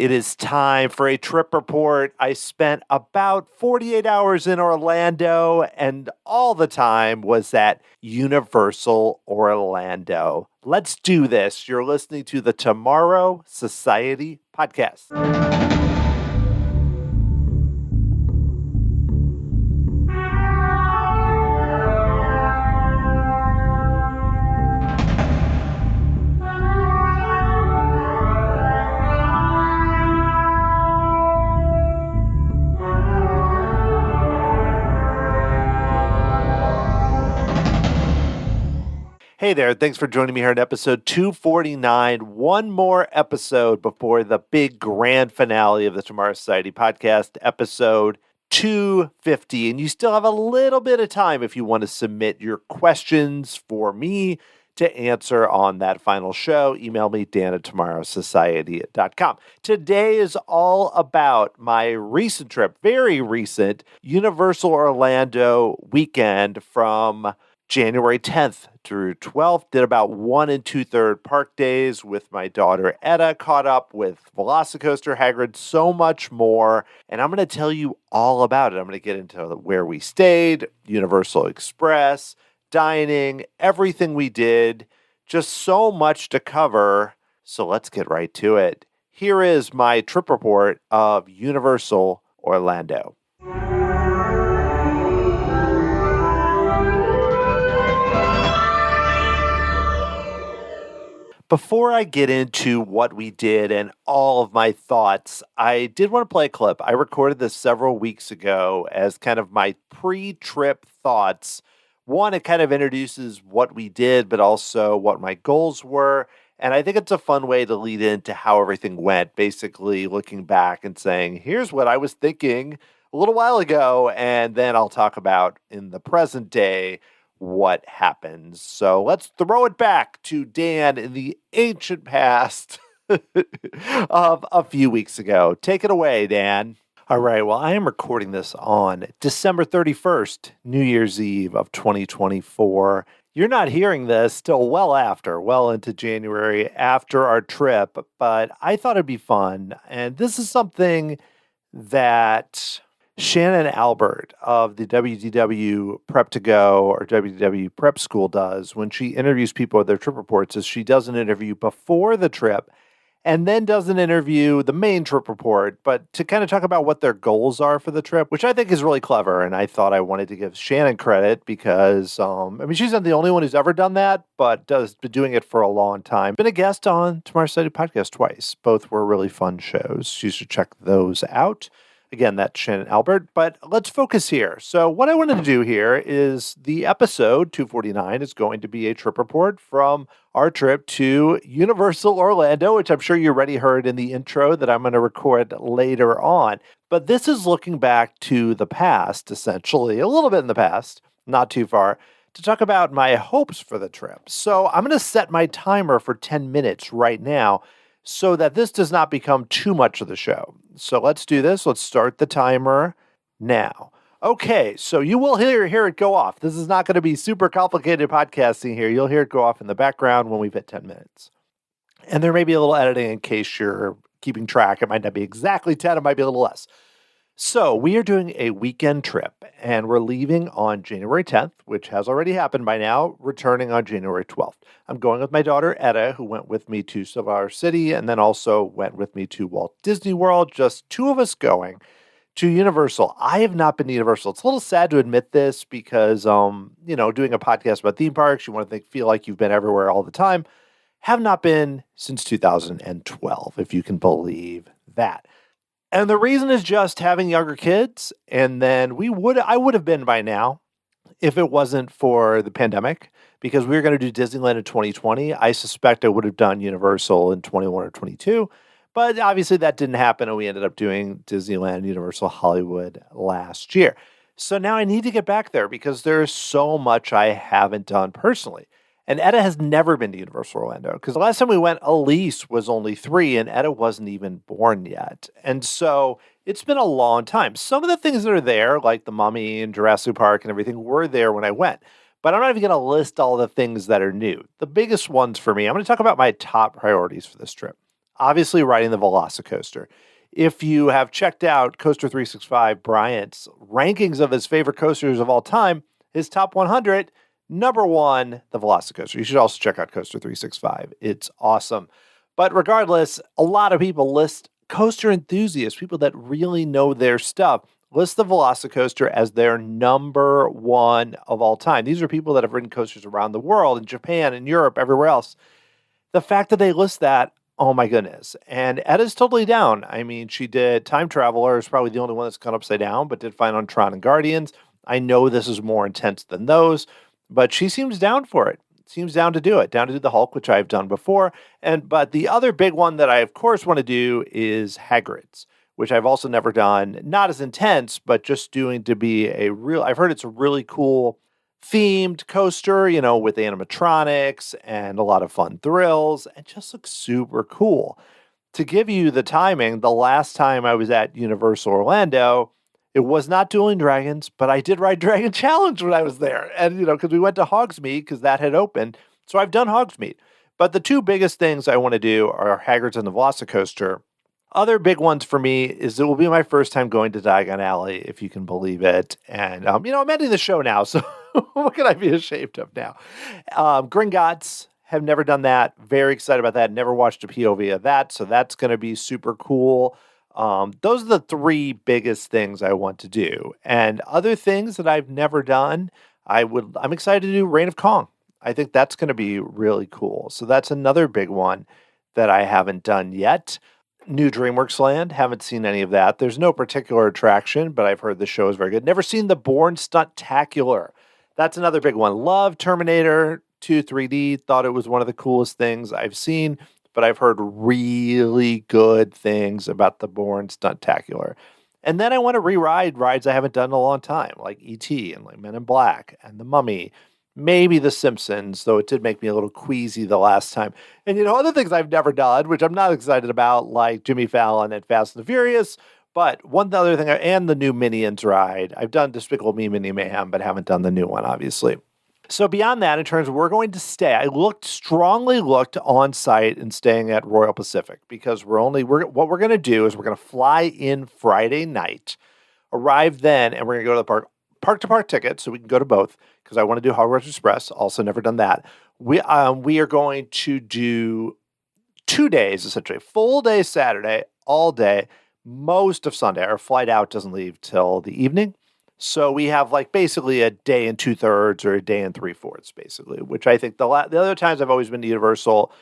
It is time for a trip report. I spent about 48 hours in Orlando, and all the time was at Universal Orlando. Let's do this. You're listening to the Tomorrow Society podcast. Hey there, thanks for joining me here on episode 249. One more episode before the big grand finale of the Tomorrow Society podcast, episode 250. And you still have a little bit of time if you want to submit your questions for me to answer on that final show. Email me, dan@tomorrowsociety.com. Today is all about my recent trip, very recent, Universal Orlando weekend from January 10th through 12th. Did about 1 2/3 park days with my daughter Etta, caught up with VelociCoaster, Hagrid, so much more. And I'm going to tell you all about it. I'm going to get into where we stayed, Universal Express, dining, everything we did. Just so much to cover. So let's get right to it. Here is my trip report of Universal Orlando. Before I get into what we did and all of my thoughts, I did want to play a clip. I recorded this several weeks ago as kind of my pre-trip thoughts. One, it kind of introduces what we did, but also what my goals were. And I think it's a fun way to lead into how everything went, basically looking back and saying, here's what I was thinking a little while ago. And then I'll talk about in the present day what happens. So let's throw it back to Dan in the ancient past of a few weeks ago. Take it away, Dan. All right, well, I am recording this on December 31st, New Year's Eve of 2024. You're not hearing this till well into January after our trip, but I thought it'd be fun. And this is something that Shannon Albert of the WDW Prep to Go or WDW Prep School does when she interviews people with their trip reports is she does an interview before the trip and then does an interview, the main trip report, but to kind of talk about what their goals are for the trip, which I think is really clever. And I thought I wanted to give Shannon credit because, she's not the only one who's ever done that, but has been doing it for a long time. Been a guest on Tomorrow Society podcast twice. Both were really fun shows. You should check those out. Again, that's Shannon Albert, but let's focus here. So what I wanted to do here is the episode 249 is going to be a trip report from our trip to Universal Orlando, which I'm sure you already heard in the intro that I'm going to record later on. But this is looking back to the past, essentially, a little bit in the past, not too far, to talk about my hopes for the trip. So I'm going to set my timer for 10 minutes right now so that this does not become too much of the show. So let's do this. Let's start the timer now. Okay, so you will hear it go off. This is not going to be super complicated podcasting here. You'll hear it go off in the background when we've hit 10 minutes. And there may be a little editing in case you're keeping track. It might not be exactly 10. It might be a little less. So we are doing a weekend trip, and we're leaving on January 10th, which has already happened by now, returning on January 12th. I'm going with my daughter, Etta, who went with me to Silver City and then also went with me to Walt Disney World, just two of us going to Universal. I have not been to Universal. It's a little sad to admit this because, doing a podcast about theme parks, you want to feel like you've been everywhere all the time. Have not been since 2012, if you can believe that. And the reason is just having younger kids. And then I would have been by now if it wasn't for the pandemic, because we were going to do Disneyland in 2020. I suspect I would have done Universal in 21 or 22, but obviously that didn't happen. And we ended up doing Disneyland, Universal Hollywood last year. So now I need to get back there because there's so much I haven't done personally. And Etta has never been to Universal Orlando because the last time we went, Elise was only 3 and Etta wasn't even born yet. And so it's been a long time. Some of the things that are there, like the Mummy and Jurassic Park and everything, were there when I went. But I'm not even going to list all the things that are new. The biggest ones for me, I'm going to talk about my top priorities for this trip. obviously riding the VelociCoaster. If you have checked out Coaster 365 Bryant's rankings of his favorite coasters of all time, his top 100, number one, the VelociCoaster. You should also check out Coaster 365. It's awesome. But regardless, a lot of people list coaster enthusiasts, people that really know their stuff, list the VelociCoaster as their number one of all time. These are people that have ridden coasters around the world, in Japan, in Europe, everywhere else. The fact that they list that, oh my goodness. And Edda's totally down. I mean, she did Time Traveler, is probably the only one that's gone upside down, but did fine on Tron and Guardians. I know this is more intense than those, but she seems down for it. Seems down to do it, down to do the Hulk, which I've done before. But the other big one that I, of course, want to do is Hagrid's, which I've also never done. Not as intense, but just doing to be I've heard it's a really cool themed coaster, with animatronics and a lot of fun thrills. It just looks super cool. To give you the timing, the last time I was at Universal Orlando, it was not Dueling Dragons, but I did ride Dragon Challenge when I was there. And, because we went to Hogsmeade because that had opened. So I've done Hogsmeade. But the two biggest things I want to do are Hagrid's and the VelociCoaster. Other big ones for me is it will be my first time going to Diagon Alley, if you can believe it. And, I'm ending the show now, so what can I be ashamed of now? Gringotts, have never done that. Very excited about that. Never watched a POV of that, so that's going to be super cool. Those are the three biggest things I want to do. And other things that I've never done, I'm excited to do Reign of Kong. I think that's going to be really cool. So that's another big one that I haven't done yet. New DreamWorks Land, haven't seen any of that. There's no particular attraction, but I've heard the show is very good. Never seen the Bourne Stuntacular. That's another big one. Love Terminator 2 3D. Thought it was one of the coolest things I've seen, but I've heard really good things about the Bourne Stuntacular. And then I want to re-ride rides I haven't done in a long time, like E.T. and like Men in Black and The Mummy. Maybe The Simpsons, though it did make me a little queasy the last time. And, other things I've never done, which I'm not excited about, like Jimmy Fallon and Fast and the Furious. But one other thing, and the new Minions ride. I've done Despicable Me, Mini Mayhem, but haven't done the new one, obviously. So beyond that, in terms of we're going to stay, I strongly looked on site and staying at Royal Pacific because what we're going to do is we're going to fly in Friday night, arrive then, and we're going to go to the park-to-park ticket, so we can go to both, because I want to do Hogwarts Express. Also never done that. We are going to do 2 days, essentially. Full day Saturday, all day, most of Sunday. Our flight out doesn't leave till the evening. So we have basically a day and 2/3 or a day and 3/4, basically, which I think the other times I've always been to Universal,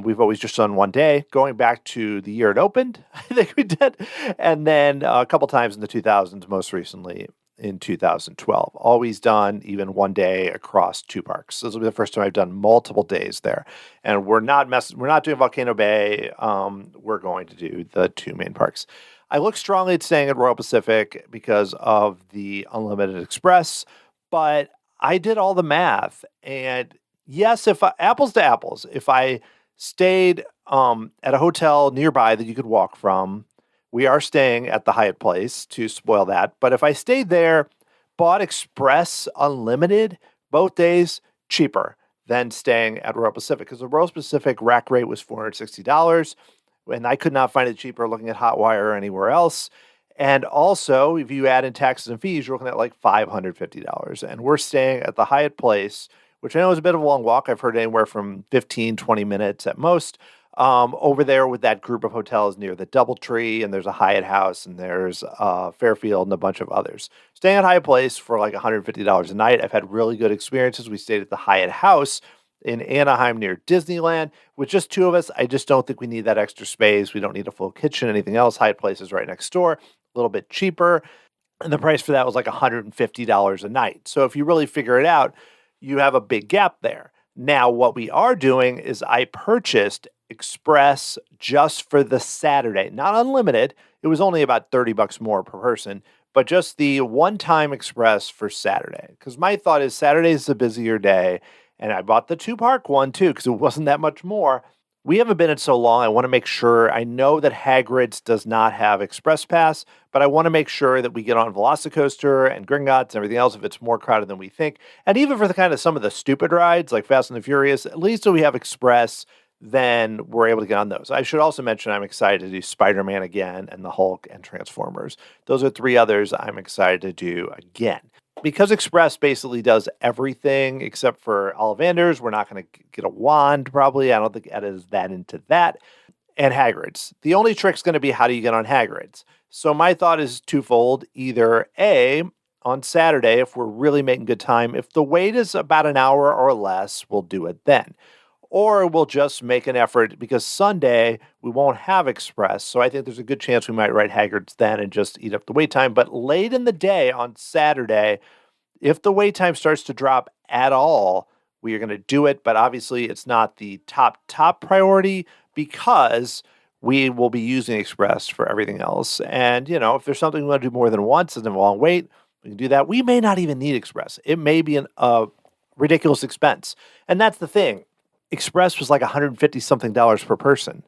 we've always just done 1 day, going back to the year it opened, I think we did. And then a couple times in the 2000s, most recently in 2012. Always done even 1 day across 2 parks. This will be the first time I've done multiple days there. And we're not doing Volcano Bay. We're going to do the 2 main parks. I look strongly at staying at Royal Pacific because of the Unlimited Express, but I did all the math. And yes, apples to apples, if I stayed at a hotel nearby that you could walk from, we are staying at the Hyatt Place, to spoil that. But if I stayed there, bought Express Unlimited, both days, cheaper than staying at Royal Pacific. Because the Royal Pacific rack rate was $460. And I could not find it cheaper looking at Hotwire or anywhere else. And also, if you add in taxes and fees, you're looking at $550. And we're staying at the Hyatt Place, which I know is a bit of a long walk. I've heard anywhere from 15, 20 minutes at most. Over there with that group of hotels near the Doubletree, and there's a Hyatt House, and there's Fairfield, and a bunch of others. Staying at Hyatt Place for $150 a night. I've had really good experiences. We stayed at the Hyatt House in Anaheim near Disneyland. With just 2 of us, I just don't think we need that extra space. We don't need a full kitchen, anything else. Hyatt Place is right next door, a little bit cheaper. And the price for that was $150 a night. So if you really figure it out, you have a big gap there. Now, what we are doing is I purchased Express just for the Saturday, not unlimited. It was only about $30 more per person, but just the one-time Express for Saturday. Because my thought is Saturday is a busier day, and I bought the 2-park one too because it wasn't that much more. We haven't been in so long. I want to make sure. I know that Hagrid's does not have Express Pass, but I want to make sure that we get on VelociCoaster and Gringotts and everything else if it's more crowded than we think. And even for some of the stupid rides like Fast and the Furious, at least we have Express then we're able to get on those. I should also mention I'm excited to do Spider-Man again and the Hulk and Transformers. Those are 3 others I'm excited to do again. Because Express basically does everything except for Ollivanders, we're not going to get a wand probably. I don't think Ed is that into that. And Hagrid's. The only trick's going to be how do you get on Hagrid's? So my thought is twofold. Either A, on Saturday, if we're really making good time, if the wait is about an hour or less, we'll do it then. Or we'll just make an effort because Sunday we won't have Express. So I think there's a good chance we might ride Hagrid's then and just eat up the wait time. But late in the day on Saturday, if the wait time starts to drop at all, we are going to do it. But obviously it's not the top priority because we will be using Express for everything else. And, if there's something we want to do more than once and a long wait, we can do that. We may not even need Express. It may be a ridiculous expense. And that's the thing. Express was like $150 something per person.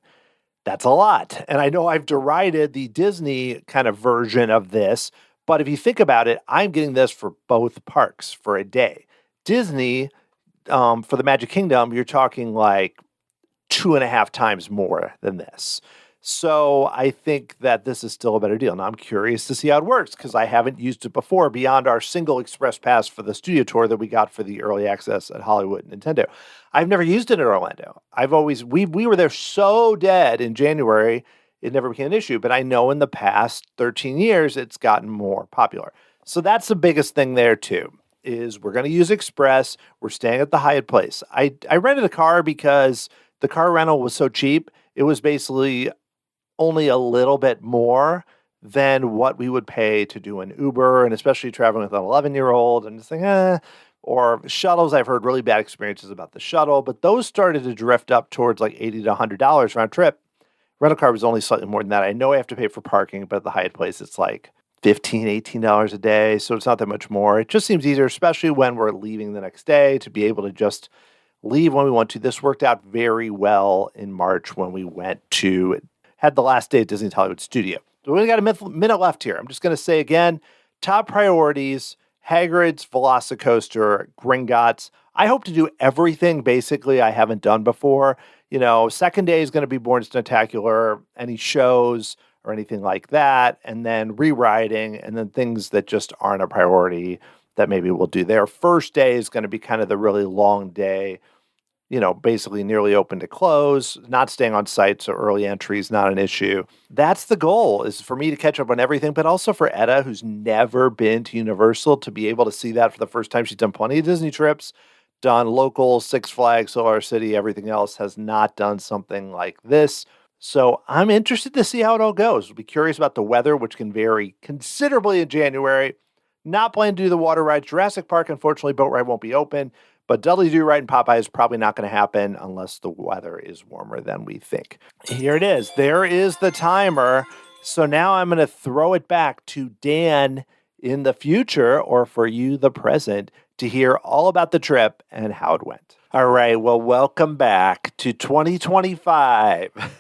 That's a lot. And I know I've derided the Disney kind of version of this, but if you think about it, I'm getting this for both parks for a day. Disney, for the Magic Kingdom, you're talking like 2.5 times more than this. So I think that this is still a better deal. Now I'm curious to see how it works because I haven't used it before beyond our single express pass for the studio tour that we got for the early access at Hollywood Nintendo. I've never used it in Orlando. We were there so dead in January, it never became an issue. But I know in the past 13 years, it's gotten more popular. So that's the biggest thing there too, is we're going to use Express. We're staying at the Hyatt Place. I rented a car because the car rental was so cheap. It was basically only a little bit more than what we would pay to do an Uber, and especially traveling with an 11-year-old. And just like, or shuttles. I've heard really bad experiences about the shuttle, but those started to drift up towards like $80 to $100 round trip. Rental car was only slightly more than that. I know I have to pay for parking, but at the Hyatt Place, it's like $15, $18 a day. So it's not that much more. It just seems easier, especially when we're leaving the next day, to be able to just leave when we want to. This worked out very well in March when we had the last day at Disney's Hollywood Studio. So we only got a minute left here. I'm just going to say again, top priorities, Hagrid's, VelociCoaster, Gringotts. I hope to do everything basically I haven't done before. Second day is going to be Bourne Stuntacular, any shows or anything like that, and then re-riding, and then things that just aren't a priority that maybe we'll do there. First day is going to be kind of the really long day, basically nearly open to close, not staying on site, so early entry is not an issue. That's the goal, is for me to catch up on everything, but also for Etta, who's never been to Universal, to be able to see that for the first time. She's done plenty of Disney trips, done local, Six Flags, Solar City, everything else, has not done something like this. So I'm interested to see how it all goes. We'll be curious about the weather, which can vary considerably in January. Not planning to do the water ride. Jurassic Park, unfortunately, boat ride won't be open. But Dudley Do Right and Popeye is probably not going to happen unless the weather is warmer than we think. Here it is. There is the timer. So now I'm going to throw it back to Dan in the future, or for you, the present, to hear all about the trip and how it went. All right. Well, welcome back to 2025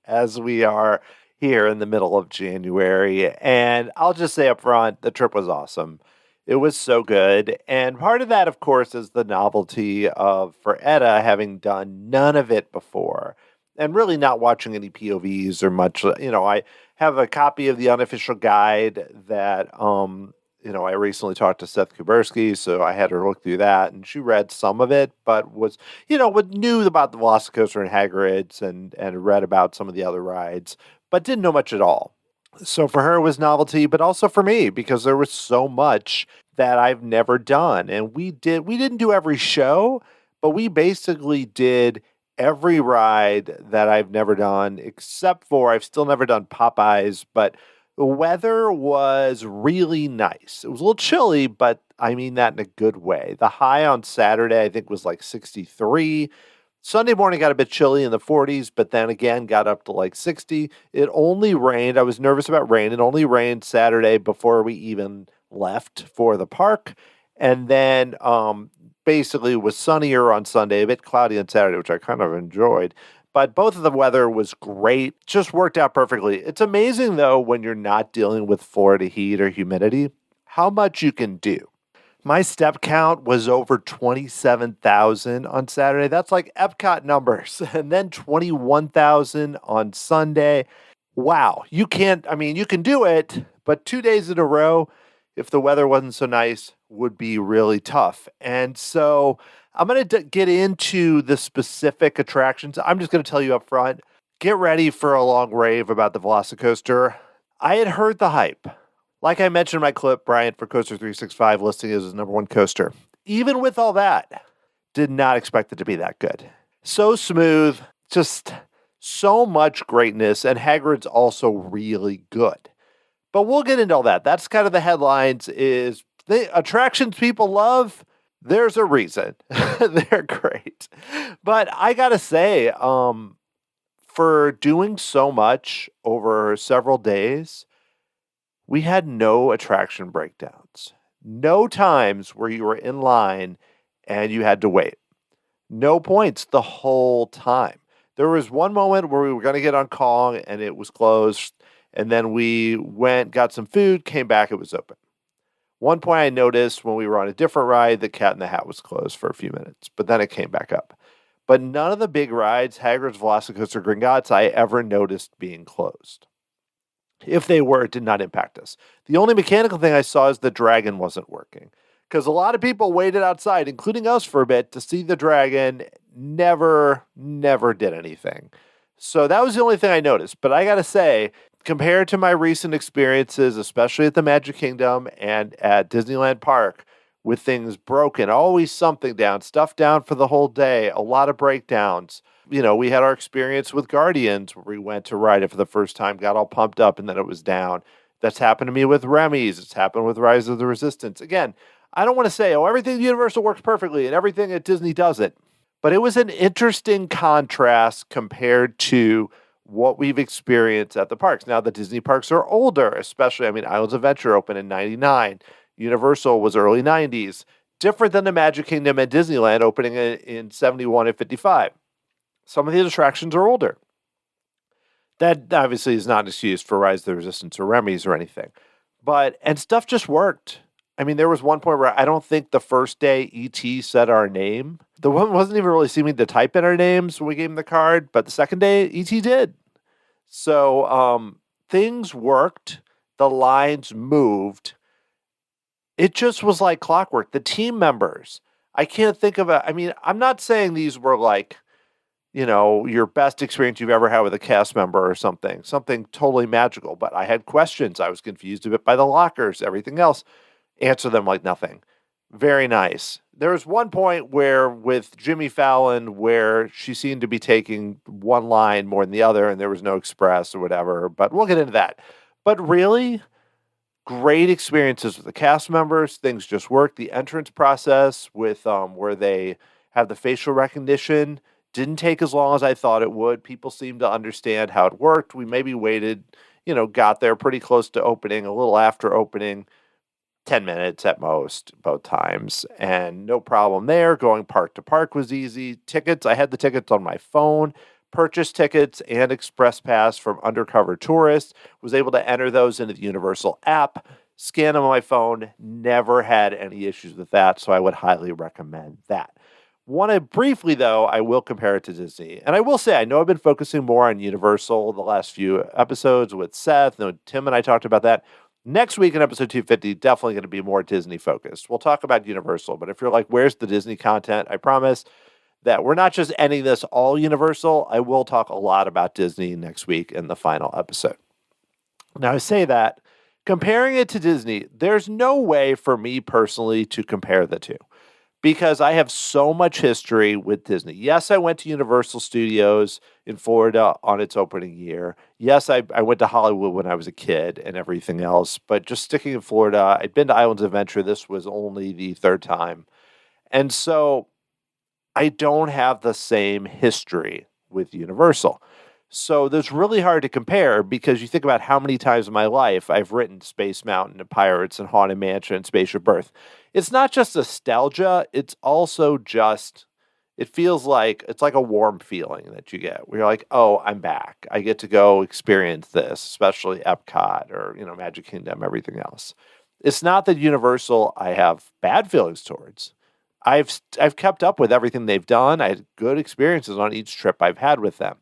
as we are here in the middle of January. And I'll just say up front, the trip was awesome. It was so good. And part of that, of course, is the novelty of, for Etta, having done none of it before and really not watching any POVs or much. I have a copy of the unofficial guide that, I recently talked to Seth Kuberski, so I had her look through that, and she read some of it, but was, knew about the VelociCoaster and Hagrid's and read about some of the other rides, but didn't know much at all. So for her, it was novelty, but also for me, because there was so much that I've never done. And we didn't do every show, but we basically did every ride that I've never done, except for I've still never done Popeyes, but the weather was really nice. It was a little chilly, but I mean that in a good way. The high on Saturday, I think, was like 63. Sunday morning got a bit chilly in the 40s, but then again got up to like 60. It only rained. I was nervous about rain. It only rained Saturday before we even left for the park. And then basically was sunnier on Sunday, a bit cloudy on Saturday, which I kind of enjoyed. But both of the weather was great. Just worked out perfectly. It's amazing, though, when you're not dealing with Florida heat or humidity, how much you can do. My step count was over 27,000 on Saturday. That's like Epcot numbers. And then 21,000 on Sunday. Wow. You can do it, but 2 days in a row, if the weather wasn't so nice, would be really tough. And so I'm going to get into the specific attractions. I'm just going to tell you up front, get ready for a long rave about the VelociCoaster. I had heard the hype. Like I mentioned in my clip, Brian, for Coaster 365 listing as his number one coaster. Even with all that, did not expect it to be that good. So smooth, just so much greatness, and Hagrid's also really good. But we'll get into all that. That's kind of the headlines is the attractions people love. There's a reason. They're great. But I got to say, for doing so much over several days, we had no attraction breakdowns. No times where you were in line and you had to wait. No points the whole time. There was one moment where we were going to get on Kong and it was closed. And then we went, got some food, came back, it was open. One point I noticed when we were on a different ride, the Cat in the Hat was closed for a few minutes, but then it came back up. But none of the big rides, Hagrid's, VelociCoaster, Gringotts, I ever noticed being closed. If they were, it did not impact us. The only mechanical thing I saw is the dragon wasn't working. Because a lot of people waited outside, including us for a bit, to see the dragon. Never did anything. So that was the only thing I noticed. But I got to say, compared to my recent experiences, especially at the Magic Kingdom and at Disneyland Park, with things broken, always something down, stuff down for the whole day, a lot of breakdowns. We had our experience with Guardians where we went to ride it for the first time, got all pumped up, and then it was down. That's happened to me with Remy's. It's happened with Rise of the Resistance. Again, I don't want to say, everything at Universal works perfectly and everything at Disney doesn't. But it was an interesting contrast compared to what we've experienced at the parks. Now, the Disney parks are older, especially, Islands of Adventure opened in 99. Universal was early 90s. Different than the Magic Kingdom and Disneyland opening in 71 and 55. Some of these attractions are older. That obviously is not an excuse for Rise of the Resistance or Remy's or anything. And stuff just worked. There was one point where I don't think the first day E.T. said our name. The woman wasn't even really seeming to type in our names when we gave him the card, but the second day E.T. did. So things worked. The lines moved. It just was like clockwork. The team members, I can't think of I'm not saying these were like, your best experience you've ever had with a cast member or something totally magical, but I had questions. I was confused a bit by the lockers, everything else. Answer them like nothing. Very nice. There was one point where with Jimmy Fallon where she seemed to be taking one line more than the other and there was no express or whatever, but we'll get into that. But really, great experiences with the cast members. Things just worked. The entrance process with where they have the facial recognition didn't take as long as I thought it would. People seemed to understand how it worked. We maybe waited, got there pretty close to opening, a little after opening, 10 minutes at most, both times. And no problem there. Going park to park was easy. Tickets, I had the tickets on my phone. Purchased tickets and Express Pass from Undercover Tourist. Was able to enter those into the Universal app. Scan them on my phone. Never had any issues with that, so I would highly recommend that. Want to briefly, though, I will compare it to Disney. And I will say, I know I've been focusing more on Universal the last few episodes with Seth. Tim and I talked about that. Next week in episode 250, definitely going to be more Disney focused. We'll talk about Universal, but if you're like, where's the Disney content? I promise that we're not just ending this all Universal. I will talk a lot about Disney next week in the final episode. Now, I say that, comparing it to Disney, there's no way for me personally to compare the two because I have so much history with Disney. Yes, I went to Universal Studios in Florida on its opening year. Yes, I went to Hollywood when I was a kid and everything else, but just sticking in Florida, I'd been to Islands of Adventure. This was only the third time. And so I don't have the same history with Universal. So that's really hard to compare because you think about how many times in my life I've ridden Space Mountain and Pirates and Haunted Mansion and Spaceship Earth. It's not just nostalgia. It's also just, it feels like, it's like a warm feeling that you get where you're like, oh, I'm back. I get to go experience this, especially Epcot or, Magic Kingdom, everything else. It's not that Universal I have bad feelings towards. I've kept up with everything they've done. I had good experiences on each trip I've had with them,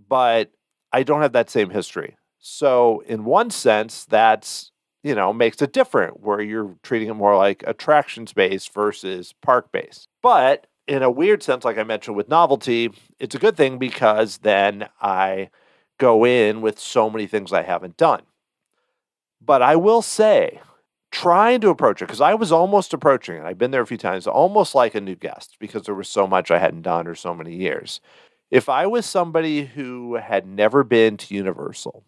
but I don't have that same history. So in one sense, that's makes it different where you're treating it more like attractions based versus park based. But in a weird sense, like I mentioned with novelty, it's a good thing because then I go in with so many things I haven't done. But I will say, trying to approach it, because I was almost approaching it. I've been there a few times, almost like a new guest because there was so much I hadn't done or so many years. If I was somebody who had never been to Universal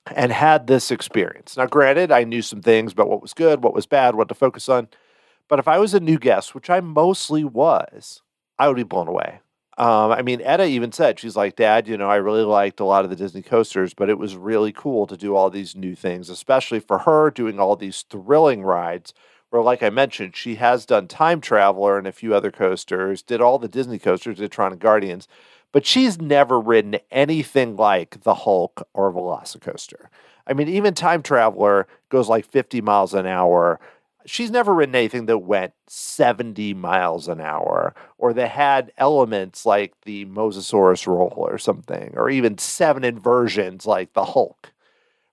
and had this experience, now granted, I knew some things about what was good, what was bad, what to focus on. But if I was a new guest, which I mostly was, I would be blown away. Etta even said, she's like, Dad, I really liked a lot of the Disney coasters, but it was really cool to do all these new things, especially for her doing all these thrilling rides where, like I mentioned, she has done Time Traveler and a few other coasters, did all the Disney coasters, did Tron and Guardians, but she's never ridden anything like the Hulk or VelociCoaster. Even Time Traveler goes like 50 miles an hour. She's never ridden anything that went 70 miles an hour or that had elements like the Mosasaurus roll or something, or even 7 inversions like the Hulk.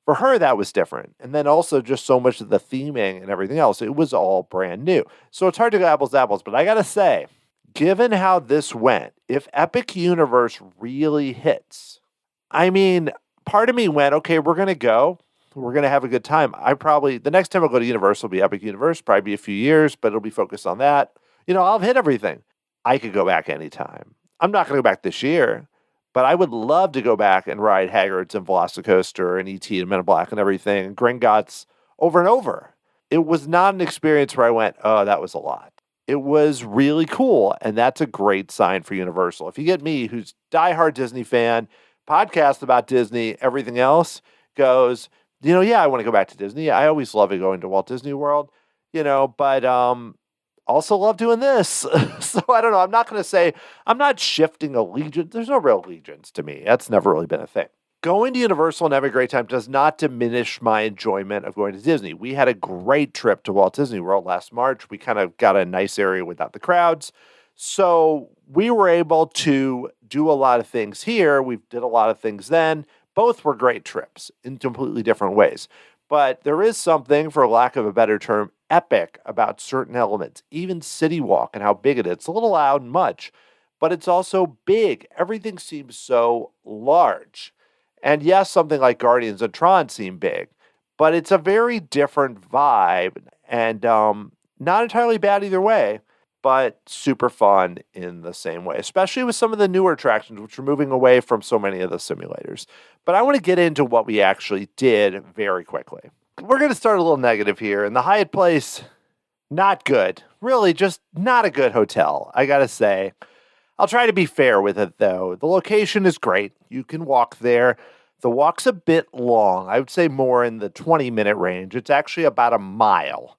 For her, that was different. And then also just so much of the theming and everything else, it was all brand new. So it's hard to go apples to apples, but I got to say, given how this went, if Epic Universe really hits, part of me went, okay, we're going to go. We're going to have a good time. The next time I'll go to Universal will be Epic Universe, probably be a few years, but it'll be focused on that. I'll have hit everything. I could go back anytime. I'm not going to go back this year, but I would love to go back and ride Hagrid's and VelociCoaster and E.T. and Men in Black and everything, and Gringotts over and over. It was not an experience where I went, oh, that was a lot. It was really cool, and that's a great sign for Universal. If you get me, who's diehard Disney fan, podcast about Disney, everything else, goes, I want to go back to Disney. I always love going to Walt Disney World, but also love doing this. So I don't know. I'm not going to say I'm not shifting allegiance. There's no real allegiance to me. That's never really been a thing. Going to Universal and having a great time does not diminish my enjoyment of going to Disney. We had a great trip to Walt Disney World last March. We kind of got a nice area without the crowds. So we were able to do a lot of things here. We did a lot of things then. Both were great trips in completely different ways. But there is something, for lack of a better term, epic about certain elements. Even City Walk and how big it is. It's a little loud and much, but it's also big. Everything seems so large. And yes, something like Guardians and Tron seem big, but it's a very different vibe and not entirely bad either way, but super fun in the same way, especially with some of the newer attractions, which are moving away from so many of the simulators. But I want to get into what we actually did very quickly. We're going to start a little negative here. And the Hyatt Place, not good. Really, just not a good hotel, I got to say. I'll try to be fair with it, though. The location is great. You can walk there. The walk's a bit long. I would say more in the 20-minute range. It's actually about a mile.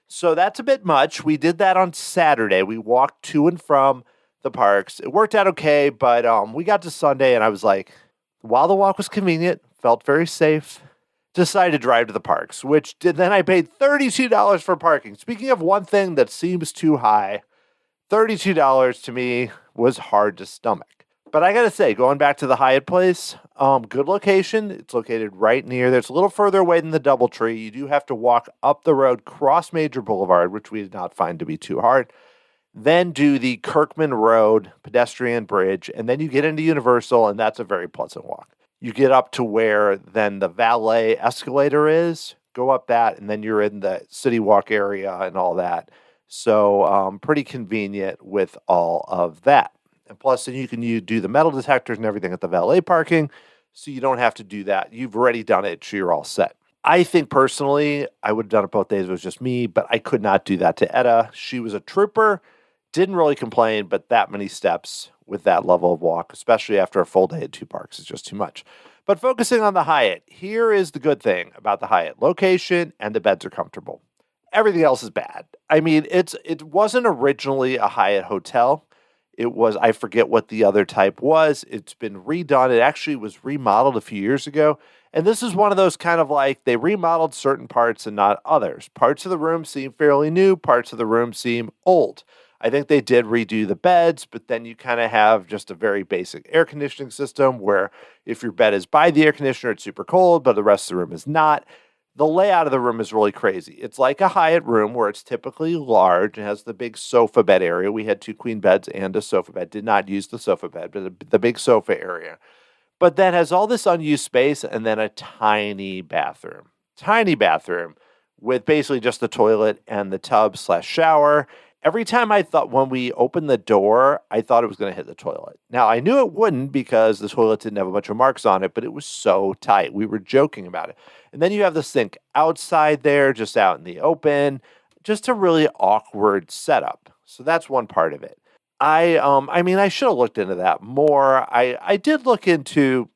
So that's a bit much. We did that on Saturday. We walked to and from the parks. It worked out okay, but we got to Sunday, and I was like, while the walk was convenient, felt very safe, decided to drive to the parks, then I paid $32 for parking. Speaking of one thing that seems too high, $32 to me was hard to stomach. But I got to say, going back to the Hyatt Place, good location. It's located right near there. It's a little further away than the DoubleTree. You do have to walk up the road, cross Major Boulevard, which we did not find to be too hard. Then do the Kirkman Road pedestrian bridge, and then you get into Universal, and that's a very pleasant walk. You get up to where then the valet escalator is, go up that, and then you're in the City Walk area and all that. So pretty convenient with all of that. And plus, then you do the metal detectors and everything at the valet parking, so you don't have to do that. You've already done it, so you're all set. I think personally, I would have done it both days if it was just me, but I could not do that to Etta. She was a trooper, didn't really complain, but that many steps with that level of walk, especially after a full day at 2 parks, is just too much. But focusing on the Hyatt, here is the good thing about the Hyatt. Location and the beds are comfortable. Everything else is bad. It wasn't originally a Hyatt hotel. It was, I forget what the other type was. It's been redone. It actually was remodeled a few years ago. And this is one of those kind of like they remodeled certain parts and not others. Parts of the room seem fairly new, parts of the room seem old. I think they did redo the beds, but then you kind of have just a very basic air conditioning system where if your bed is by the air conditioner, it's super cold, but the rest of the room is not. The layout of the room is really crazy. It's like a Hyatt room where it's typically large and has the big sofa bed area. We had 2 queen beds and a sofa bed. Did not use the sofa bed, but the big sofa area. But then has all this unused space and then a tiny bathroom. Tiny bathroom with basically just the toilet and the tub/shower. Every time I thought when we opened the door, I thought it was going to hit the toilet. Now, I knew it wouldn't because the toilet didn't have a bunch of marks on it, but it was so tight. We were joking about it. And then you have the sink outside there, just out in the open. Just a really awkward setup. So that's one part of it. I should have looked into that more. I did look into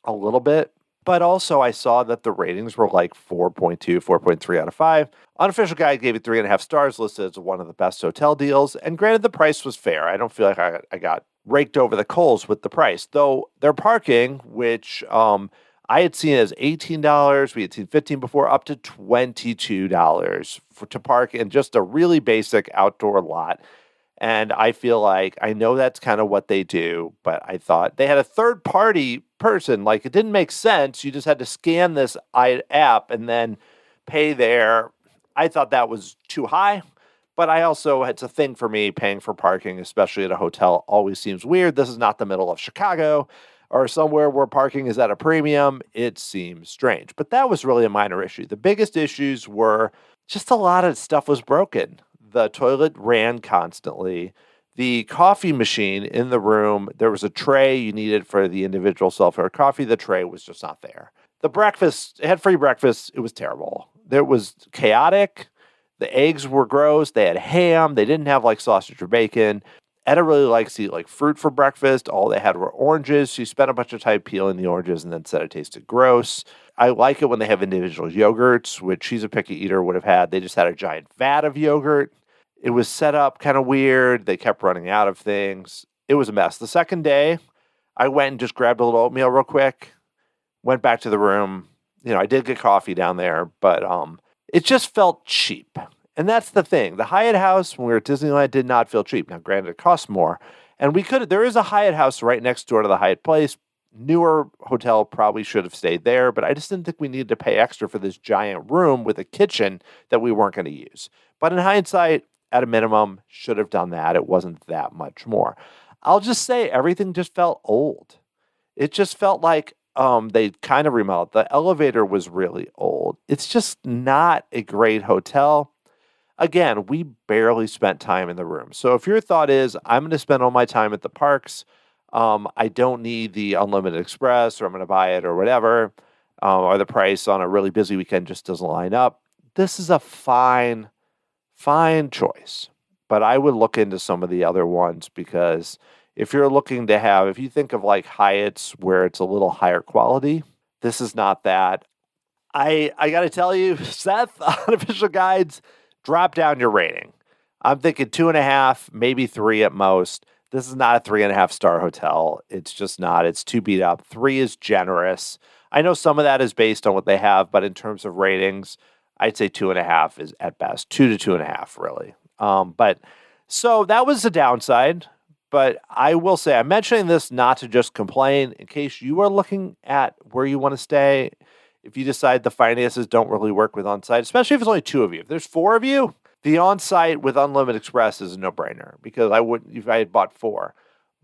a little bit, but also I saw that the ratings were like 4.2, 4.3 out of 5. Unofficial Guide gave it 3.5 stars, listed as one of the best hotel deals. And granted, the price was fair. I don't feel like I got raked over the coals with the price, though their parking, which I had seen as $18, we had seen $15 before, up to $22 to park in just a really basic outdoor lot. And I feel like I know that's kind of what they do, but I thought they had a third party person. Like it didn't make sense. You just had to scan this app and then pay there. I thought that was too high, but it's a thing for me. Paying for parking, especially at a hotel, always seems weird. This is not the middle of Chicago or somewhere where parking is at a premium. It seems strange, but that was really a minor issue. The biggest issues were just a lot of stuff was broken. The toilet ran constantly. The coffee machine in the room, there was a tray you needed for the individual self-serve coffee. The tray was just not there. The breakfast, it had free breakfast. It was terrible. It was chaotic. The eggs were gross. They had ham. They didn't have like sausage or bacon. Etta really likes to eat like fruit for breakfast. All they had were oranges. She spent a bunch of time peeling the oranges and then said it tasted gross. I like it when they have individual yogurts, which she's a picky eater would have had. They just had a giant vat of yogurt. It was set up kind of weird. They kept running out of things. It was a mess. The second day, I went and just grabbed a little oatmeal real quick, went back to the room. I did get coffee down there, but it just felt cheap. And that's the thing. The Hyatt House, when we were at Disneyland, did not feel cheap. Now, granted, it costs more. And there is a Hyatt House right next door to the Hyatt Place. Newer hotel, probably should have stayed there, but I just didn't think we needed to pay extra for this giant room with a kitchen that we weren't going to use. But in hindsight, at a minimum, should have done that. It wasn't that much more. I'll just say everything just felt old. It just felt like they kind of remodeled. The elevator was really old. It's just not a great hotel. Again, we barely spent time in the room. So if your thought is, I'm going to spend all my time at the parks, I don't need the Unlimited Express, or I'm going to buy it or whatever, or the price on a really busy weekend just doesn't line up, this is a fine choice. But I would look into some of the other ones because if you think of like Hyatt's where it's a little higher quality, this is not that. I got to tell you, Seth, Unofficial Guides, drop down your rating. I'm thinking 2.5, maybe 3 at most. This is not a 3.5 star hotel. It's just not. It's too beat up. 3 is generous. I know some of that is based on what they have, but in terms of ratings, I'd say 2.5 is at best. 2 to 2.5, really. But so that was the downside. But I will say, I'm mentioning this not to just complain. In case you are looking at where you want to stay, if you decide the finances don't really work with on-site, especially if it's only 2 of you. If there's 4 of you, the on-site with Unlimited Express is a no-brainer because I wouldn't if I had bought 4.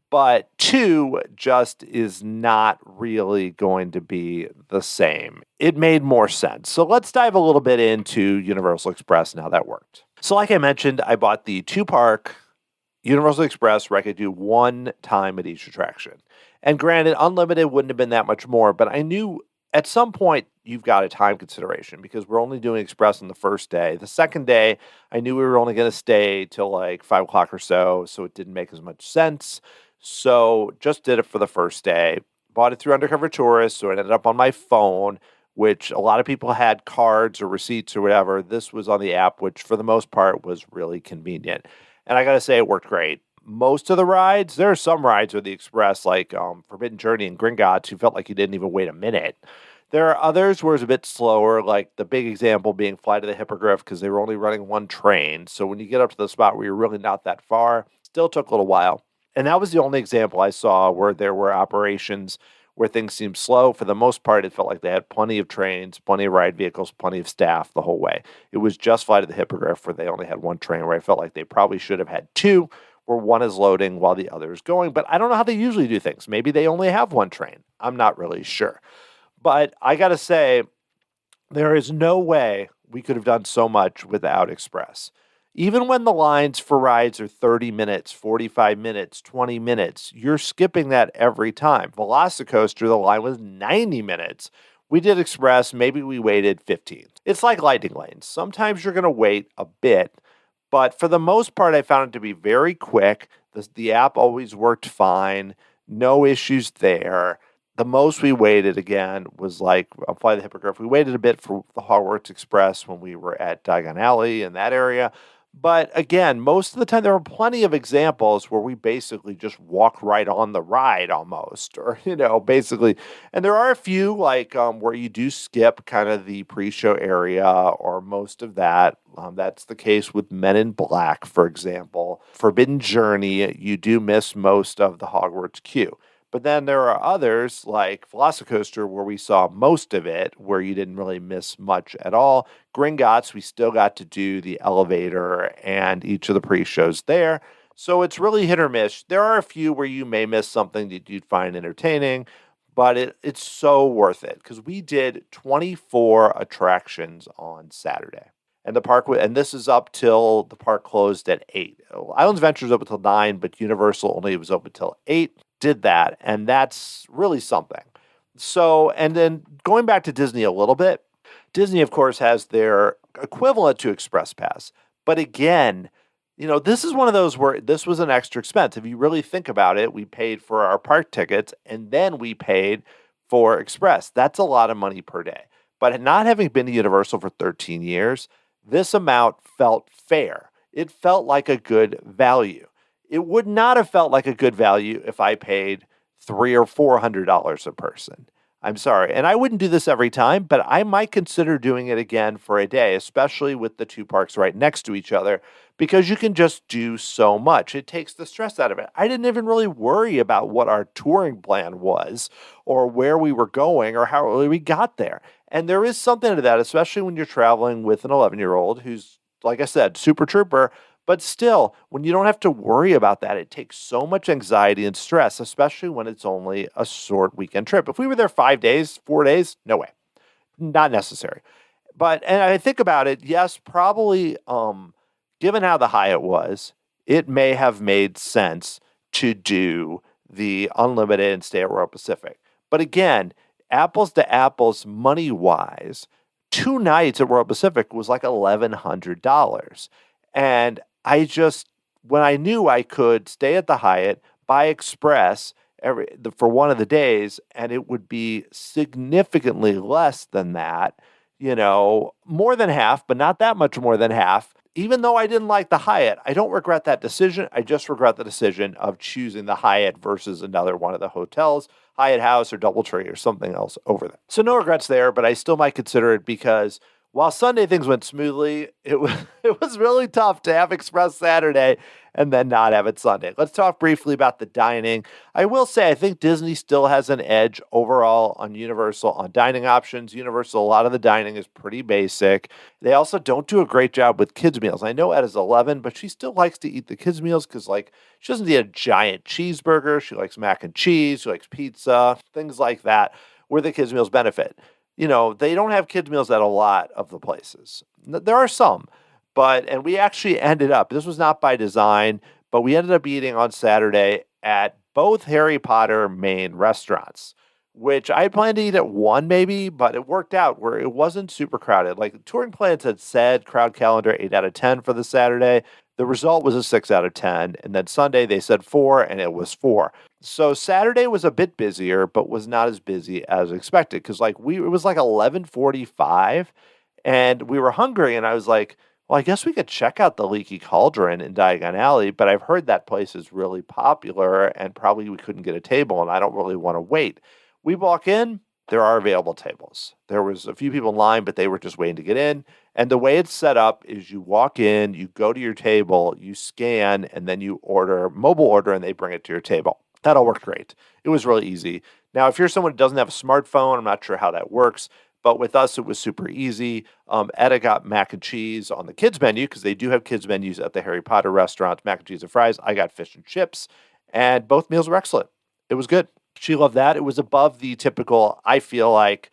But 2 just is not really going to be the same. It made more sense. So let's dive a little bit into Universal Express and how that worked. So like I mentioned, I bought the 2-park Universal Express where I could do 1 time at each attraction. And granted, Unlimited wouldn't have been that much more, but I knew at some point you've got a time consideration because we're only doing Express on the first day. The second day, I knew we were only going to stay till like 5 o'clock or so it didn't make as much sense. So just did it for the first day. Bought it through Undercover Tourist, so it ended up on my phone, which a lot of people had cards or receipts or whatever. This was on the app, which for the most part was really convenient. And I got to say, it worked great. Most of the rides, there are some rides with the Express, like Forbidden Journey and Gringotts, you felt like you didn't even wait a minute There are others where it's a bit slower, like the big example being Flight of the Hippogriff, because they were only running one train. So when you get up to the spot where you're really not that far, still took a little while. And that was the only example I saw where there were operations where things seemed slow. For the most part, it felt like they had plenty of trains, plenty of ride vehicles, plenty of staff the whole way. It was just Flight of the Hippogriff where they only had one train, where I felt like they probably should have had two, where one is loading while the other is going. But I don't know how they usually do things. Maybe they only have one train. I'm not really sure. But I got to say, there is no way we could have done so much without Express. Even when the lines for rides are 30 minutes, 45 minutes, 20 minutes, you're skipping that every time. VelociCoaster, the line was 90 minutes. We did Express, maybe we waited 15. It's like lightning lanes. Sometimes you're going to wait a bit, but for the most part, I found it to be very quick. The app always worked fine. No issues there. The most we waited, again, was like Fly the Hippogriff. We waited a bit for the Hogwarts Express when we were at Diagon Alley in that area. But again, most of the time, there were plenty of examples where we basically just walk right on the ride almost, or, basically. And there are a few like where you do skip kind of the pre-show area or most of that. That's the case with Men in Black, for example. Forbidden Journey, you do miss most of the Hogwarts queue. But then there are others like VelociCoaster where we saw most of it, where you didn't really miss much at all. Gringotts, we still got to do the elevator and each of the pre-shows there. So it's really hit or miss. There are a few where you may miss something that you'd find entertaining, but it's so worth it because we did 24 attractions on Saturday. And this is up till the park closed at 8. Islands Adventure was open till 9, but Universal only was open till 8. Did that, and that's really something. So, and then going back to Disney a little bit, Disney, of course, has their equivalent to Express Pass. But again, this is one of those where this was an extra expense. If you really think about it, we paid for our park tickets, and then we paid for Express. That's a lot of money per day. But not having been to Universal for 13 years, this amount felt fair. It felt like a good value. It would not have felt like a good value if I paid $300 or $400 a person. I'm sorry. And I wouldn't do this every time, but I might consider doing it again for a day, especially with the two parks right next to each other, because you can just do so much. It takes the stress out of it. I didn't even really worry about what our touring plan was or where we were going or how early we got there. And there is something to that, especially when you're traveling with an 11-year-old who's, like I said, super trooper. But still, when you don't have to worry about that, it takes so much anxiety and stress, especially when it's only a short weekend trip. If we were there 5 days, 4 days, no way. Not necessary. And I think about it, yes, probably, given how the Hyatt was, it may have made sense to do the unlimited and stay at Royal Pacific. But again, apples to apples, money-wise, 2 nights at Royal Pacific was like $1,100. And when I knew I could stay at the Hyatt, buy Express for one of the days, and it would be significantly less than that, more than half, but not that much more than half. Even though I didn't like the Hyatt, I don't regret that decision. I just regret the decision of choosing the Hyatt versus another one of the hotels, Hyatt House or DoubleTree or something else over there. So no regrets there, but I still might consider it because while Sunday things went smoothly, it was really tough to have Express Saturday and then not have it Sunday. Let's talk briefly about the dining. I will say I think Disney still has an edge overall on Universal on dining options. Universal, a lot of the dining is pretty basic. They also don't do a great job with kids' meals. I know Ed is 11, but she still likes to eat the kids' meals because, she doesn't eat a giant cheeseburger. She likes mac and cheese. She likes pizza, things like that, where the kids' meals benefit. They don't have kids' meals at a lot of the places. There are some, and we actually ended up, this was not by design, but we ended up eating on Saturday at both Harry Potter main restaurants, which I had planned to eat at one maybe, but it worked out where it wasn't super crowded. Like the touring plans had said, crowd calendar 8 out of 10 for the Saturday. The result was a 6 out of 10. And then Sunday they said 4 and it was 4. So Saturday was a bit busier, but was not as busy as expected because it was like 11:45 and we were hungry and I was like, well, I guess we could check out the Leaky Cauldron in Diagon Alley, but I've heard that place is really popular and probably we couldn't get a table and I don't really want to wait. We walk in, there are available tables. There was a few people in line, but they were just waiting to get in. And the way it's set up is you walk in, you go to your table, you scan, and then you mobile order, and they bring it to your table. That all worked great. It was really easy. Now, if you're someone who doesn't have a smartphone, I'm not sure how that works, but with us, it was super easy. Etta got mac and cheese on the kids menu because they do have kids menus at the Harry Potter restaurant, mac and cheese and fries. I got fish and chips, and both meals were excellent. It was good. She loved that. It was above the typical, I feel like,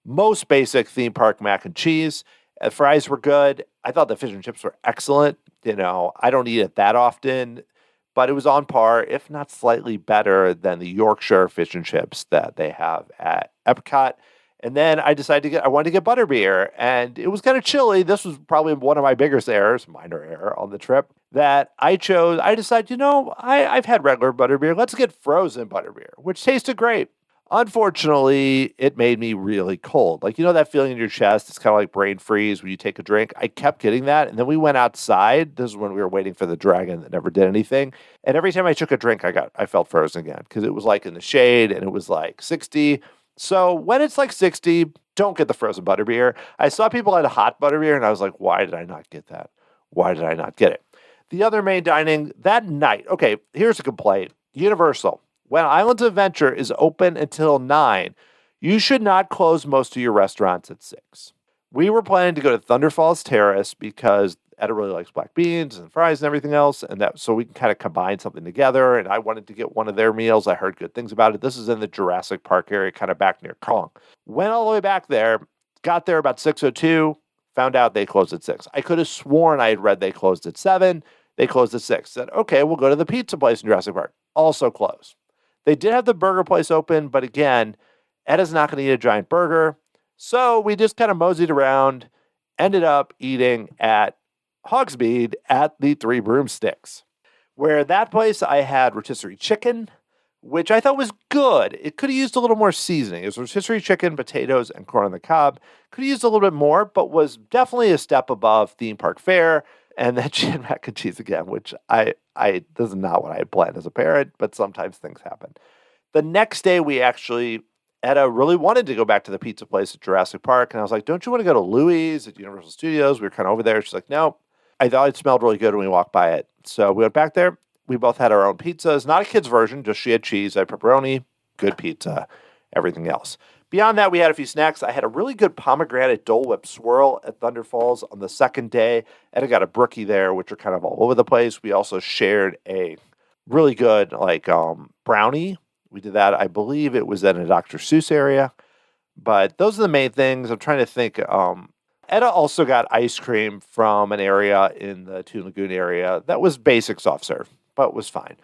most basic theme park mac and cheese. Fries were good. I thought the fish and chips were excellent. I don't eat it that often, but it was on par, if not slightly better than the Yorkshire fish and chips that they have at Epcot. And then I wanted to get butterbeer, and it was kind of chilly. This was probably one of my biggest errors, minor error on the trip, that I decided, I've had regular butterbeer. Let's get frozen butterbeer, which tasted great. Unfortunately, it made me really cold. Like, that feeling in your chest, it's kind of like brain freeze when you take a drink. I kept getting that. And then we went outside. This is when we were waiting for the dragon that never did anything. And every time I took a drink, I felt frozen again because it was like in the shade and it was like 60. So when it's like 60, don't get the frozen butterbeer. I saw people had a hot butterbeer and I was like, why did I not get that? Why did I not get it? The other main dining that night. Okay, here's a complaint. Universal. When Islands of Adventure is open until 9, you should not close most of your restaurants at 6. We were planning to go to Thunder Falls Terrace because Etta really likes black beans and fries and everything else, and that so we can kind of combine something together, and I wanted to get one of their meals. I heard good things about it. This is in the Jurassic Park area, kind of back near Kong. Went all the way back there, got there about 6:02, found out they closed at 6. I could have sworn I had read they closed at 7. They closed at 6. Said, okay, we'll go to the pizza place in Jurassic Park. Also closed. They did have the burger place open, but again, Etta's not going to eat a giant burger. So we just kind of moseyed around, ended up eating at Hogsmeade at the Three Broomsticks, where that place I had rotisserie chicken, which I thought was good. It could have used a little more seasoning. It was rotisserie chicken, potatoes, and corn on the cob. Could have used a little bit more, but was definitely a step above theme park fare. And then she had mac and cheese again, which this is not what I had planned as a parent, but sometimes things happen. The next day, Etta really wanted to go back to the pizza place at Jurassic Park. And I was like, don't you want to go to Louis at Universal Studios? We were kind of over there. She's like, no. I thought it smelled really good when we walked by it. So we went back there. We both had our own pizzas. Not a kid's version, just she had cheese, I had pepperoni, good pizza, everything else. Beyond that, we had a few snacks. I had a really good pomegranate Dole Whip swirl at Thunder Falls on the second day. And I got a brookie there, which are kind of all over the place. We also shared a really good brownie. We did that. I believe it was in a Dr. Seuss area. But those are the main things. I'm trying to think. Etta also got ice cream from an area in the Toon Lagoon area that was basic soft serve, but was fine.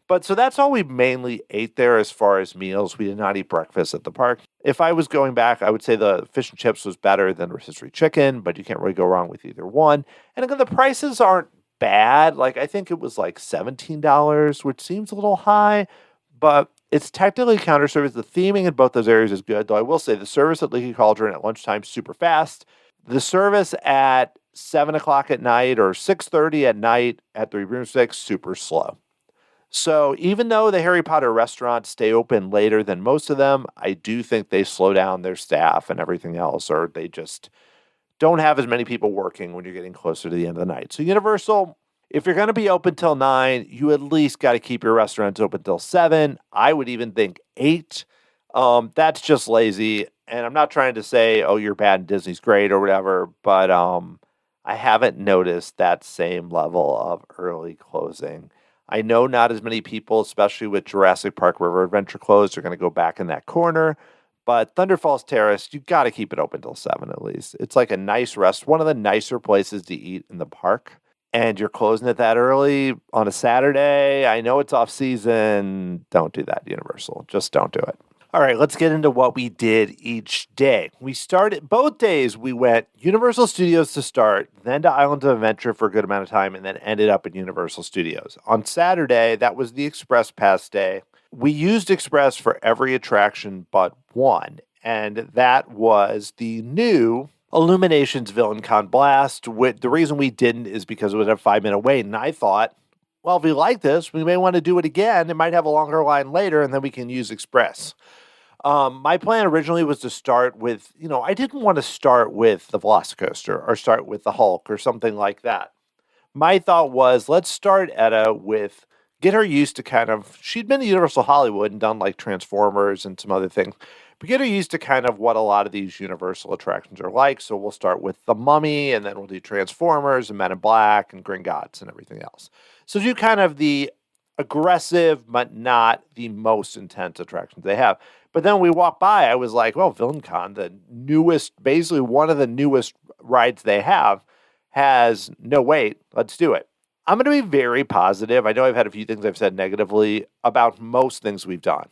But so that's all we mainly ate there as far as meals. We did not eat breakfast at the park. If I was going back, I would say the fish and chips was better than rotisserie chicken, but you can't really go wrong with either one. And again, the prices aren't bad. Like, I think it was like $17, which seems a little high, but it's technically counter service. The theming in both those areas is good, though I will say the service at Leaky Cauldron at lunchtime is super fast. The service at 7 o'clock at night or 6:30 at night at Three Broomsticks, super slow. So even though the Harry Potter restaurants stay open later than most of them, I do think they slow down their staff and everything else, or they just don't have as many people working when you're getting closer to the end of the night. So Universal, if you're going to be open till 9, you at least got to keep your restaurants open till 7. I would even think 8. That's just lazy. And I'm not trying to say, oh, you're bad and Disney's great or whatever, but I haven't noticed that same level of early closing. I know not as many people, especially with Jurassic Park River Adventure closed, are going to go back in that corner. But Thunder Falls Terrace, you got to keep it open till 7 at least. It's like a nice one of the nicer places to eat in the park. And you're closing it that early on a Saturday. I know it's off season. Don't do that, Universal. Just don't do it. All right, let's get into what we did each day. We started, both days we went Universal Studios to start, then to Islands of Adventure for a good amount of time, and then ended up at Universal Studios. On Saturday, that was the Express Pass day. We used Express for every attraction but one, and that was the new Illuminations Villain Con Blast. The reason we didn't is because it was a 5-minute wait, and I thought, well, if we like this, we may want to do it again. It might have a longer line later, and then we can use Express. My plan originally was to start with, I didn't want to start with the VelociCoaster or start with the Hulk or something like that. My thought was, let's start Etta with get her used to she'd been to Universal Hollywood and done like Transformers and some other things, but get her used to kind of what a lot of these Universal attractions are like. So we'll start with the Mummy, and then we'll do Transformers and Men in Black and Gringotts and everything else. So do kind of the aggressive, but not the most intense attractions they have. But then we walked by, I was like, well, VillainCon, the newest, basically one of the newest rides they have, has no wait. Let's do it. I'm going to be very positive. I know I've had a few things I've said negatively about most things we've done,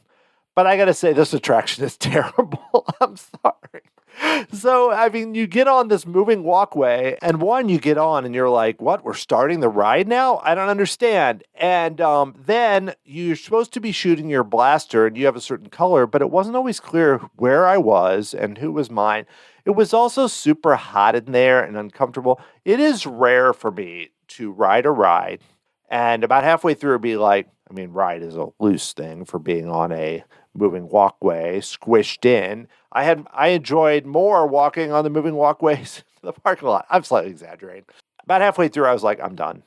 but I got to say this attraction is terrible. I'm sorry. So, I mean, you get on this moving walkway, and you get on and you're like, what? We're starting the ride now? I don't understand. And then you're supposed to be shooting your blaster, and you have a certain color, but it wasn't always clear where I was and who was mine. It was also super hot in there and uncomfortable. It is rare for me to ride a ride, and about halfway through be like, I mean, ride is a loose thing for being on a moving walkway, squished in. I enjoyed more walking on the moving walkways in the parking lot. I'm slightly exaggerating. About halfway through, I was like, I'm done.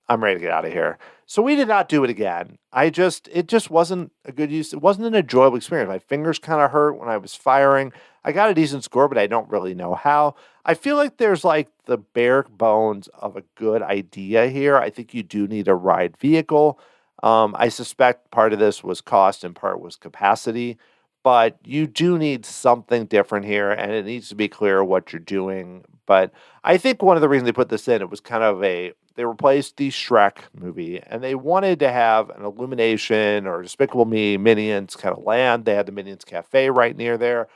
I'm ready to get out of here. So we did not do it again. It just wasn't a good use. It wasn't an enjoyable experience. My fingers kind of hurt when I was firing. I got a decent score, but I don't really know how. I feel like there's like the bare bones of a good idea here. I think you do need a ride vehicle. I suspect part of this was cost and part was capacity, but you do need something different here, and it needs to be clear what you're doing. But I think one of the reasons they put this in, it was kind of they replaced the Shrek movie, and they wanted to have an Illumination or Despicable Me Minions kind of land. They had the Minions Cafe right near there.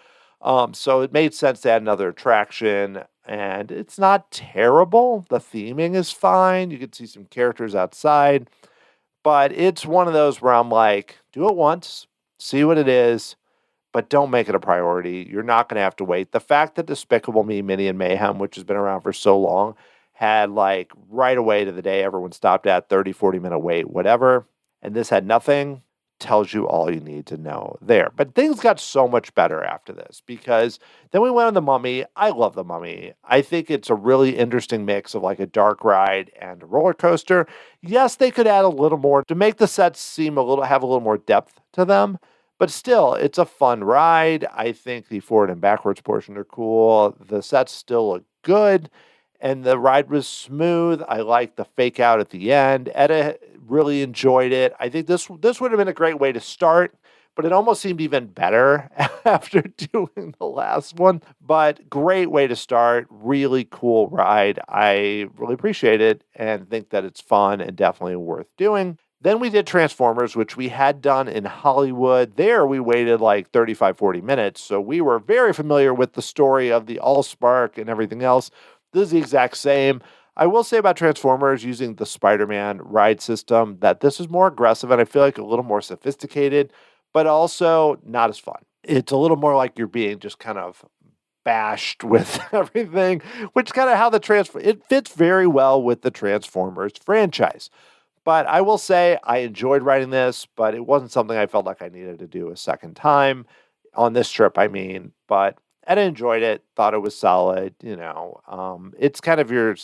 So it made sense to add another attraction, and it's not terrible. The theming is fine. You can see some characters outside. But it's one of those where I'm like, do it once, see what it is, but don't make it a priority. You're not going to have to wait. The fact that Despicable Me, Minnie and Mayhem, which has been around for so long, had like right away to the day everyone stopped at 30, 40-minute wait, whatever, and this had nothing, tells you all you need to know there. But things got so much better after this because then we went on the Mummy. I love the Mummy. I think it's a really interesting mix of like a dark ride and a roller coaster. Yes, they could add a little more to make the sets have a little more depth to them, but still, it's a fun ride. I think the forward and backwards portion are cool. The sets still look good, and the ride was smooth. I liked the fake out at the end. Etta really enjoyed it. I think this would have been a great way to start, but it almost seemed even better after doing the last one. But great way to start. Really cool ride. I really appreciate it and think that it's fun and definitely worth doing. Then we did Transformers, which we had done in Hollywood. There we waited like 35, 40 minutes. So we were very familiar with the story of the Allspark and everything else. This is the exact same. I will say about Transformers using the Spider-Man ride system that this is more aggressive and I feel like a little more sophisticated, but also not as fun. It's a little more like you're being just kind of bashed with everything, which is kind of how it fits very well with the Transformers franchise. But I will say I enjoyed riding this, but it wasn't something I felt like I needed to do a second time on this trip, I mean. But I enjoyed it, thought it was solid. It's kind of your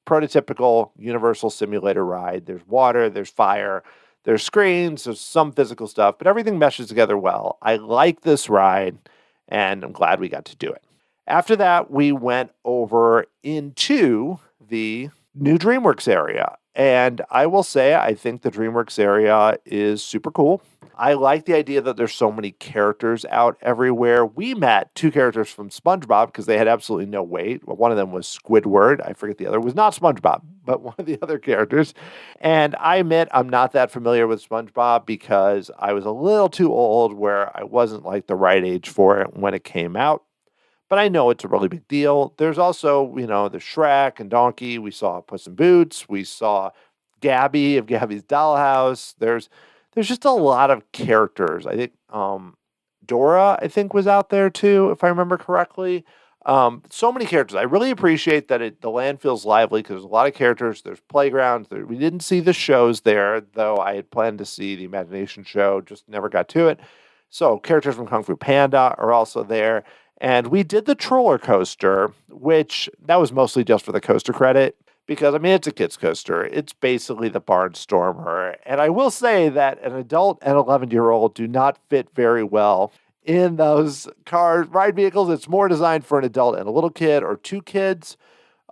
prototypical Universal simulator ride. There's water, there's fire, there's screens, there's some physical stuff, but everything meshes together well. I like this ride, and I'm glad we got to do it. After that, we went over into the new DreamWorks area. And I will say, I think the DreamWorks area is super cool. I like the idea that there's so many characters out everywhere. We met two characters from SpongeBob because they had absolutely no wait. Well, one of them was Squidward. I forget the other. It was not SpongeBob, but one of the other characters. And I admit I'm not that familiar with SpongeBob because I was a little too old where I wasn't like the right age for it when it came out. But I know it's a really big deal. There's also, the Shrek and Donkey. We saw Puss in Boots. We saw Gabby of Gabby's Dollhouse. There's just a lot of characters. I think Dora, was out there too, if I remember correctly. So many characters. I really appreciate that the land feels lively because there's a lot of characters. There's playgrounds. We didn't see the shows there, though I had planned to see the Imagination show, just never got to it. So characters from Kung Fu Panda are also there. And we did the Troller Coaster, which that was mostly just for the coaster credit because, I mean, it's a kid's coaster. It's basically the Barnstormer. And I will say that an adult and 11-year-old do not fit very well in those ride vehicles. It's more designed for an adult and a little kid or two kids.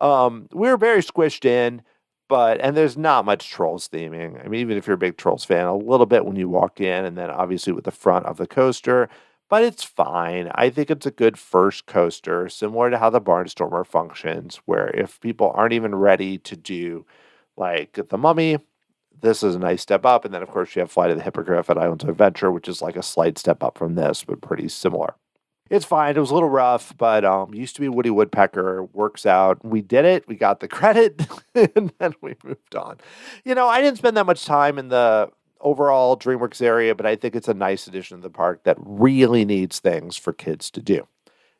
We were very squished in, and there's not much Trolls theming. I mean, even if you're a big Trolls fan, a little bit when you walk in, and then obviously with the front of the coaster, but it's fine. I think it's a good first coaster, similar to how the Barnstormer functions, where if people aren't even ready to do like the Mummy, this is a nice step up. And then, of course, you have Flight of the Hippogriff at Islands of Adventure, which is like a slight step up from this, but pretty similar. It's fine. It was a little rough, but used to be Woody Woodpecker. Works out. We did it. We got the credit, and then we moved on. I didn't spend that much time in the overall DreamWorks area, but I think it's a nice addition to the park that really needs things for kids to do.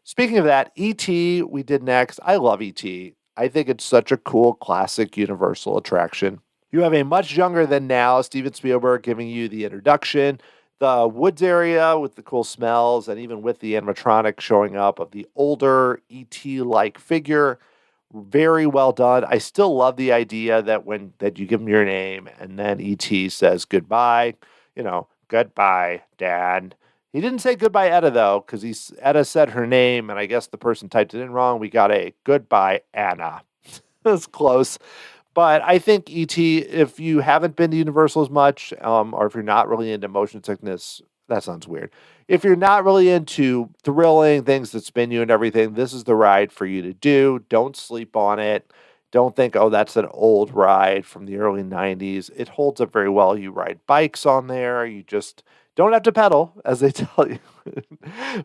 Speaking of that, E.T. we did next. I love E.T. I think it's such a cool classic Universal attraction. You have a much younger than now Steven Spielberg giving you the introduction. The woods area with the cool smells, and even with the animatronic showing up of the older E.T.-like figure, very well done. I still love the idea that you give him your name and then E.T. says goodbye. Goodbye, Dad. He didn't say goodbye, Etta, though, because Etta said her name, and I guess the person typed it in wrong. We got a goodbye, Anna. That's close. But I think E.T., if you haven't been to Universal as much, or if you're not really into motion sickness, that sounds weird. If you're not really into thrilling things that spin you and everything, this is the ride for you to do. Don't sleep on it. Don't think, oh, that's an old ride from the early 90s. It holds up very well. You ride bikes on there. You just don't have to pedal, as they tell you.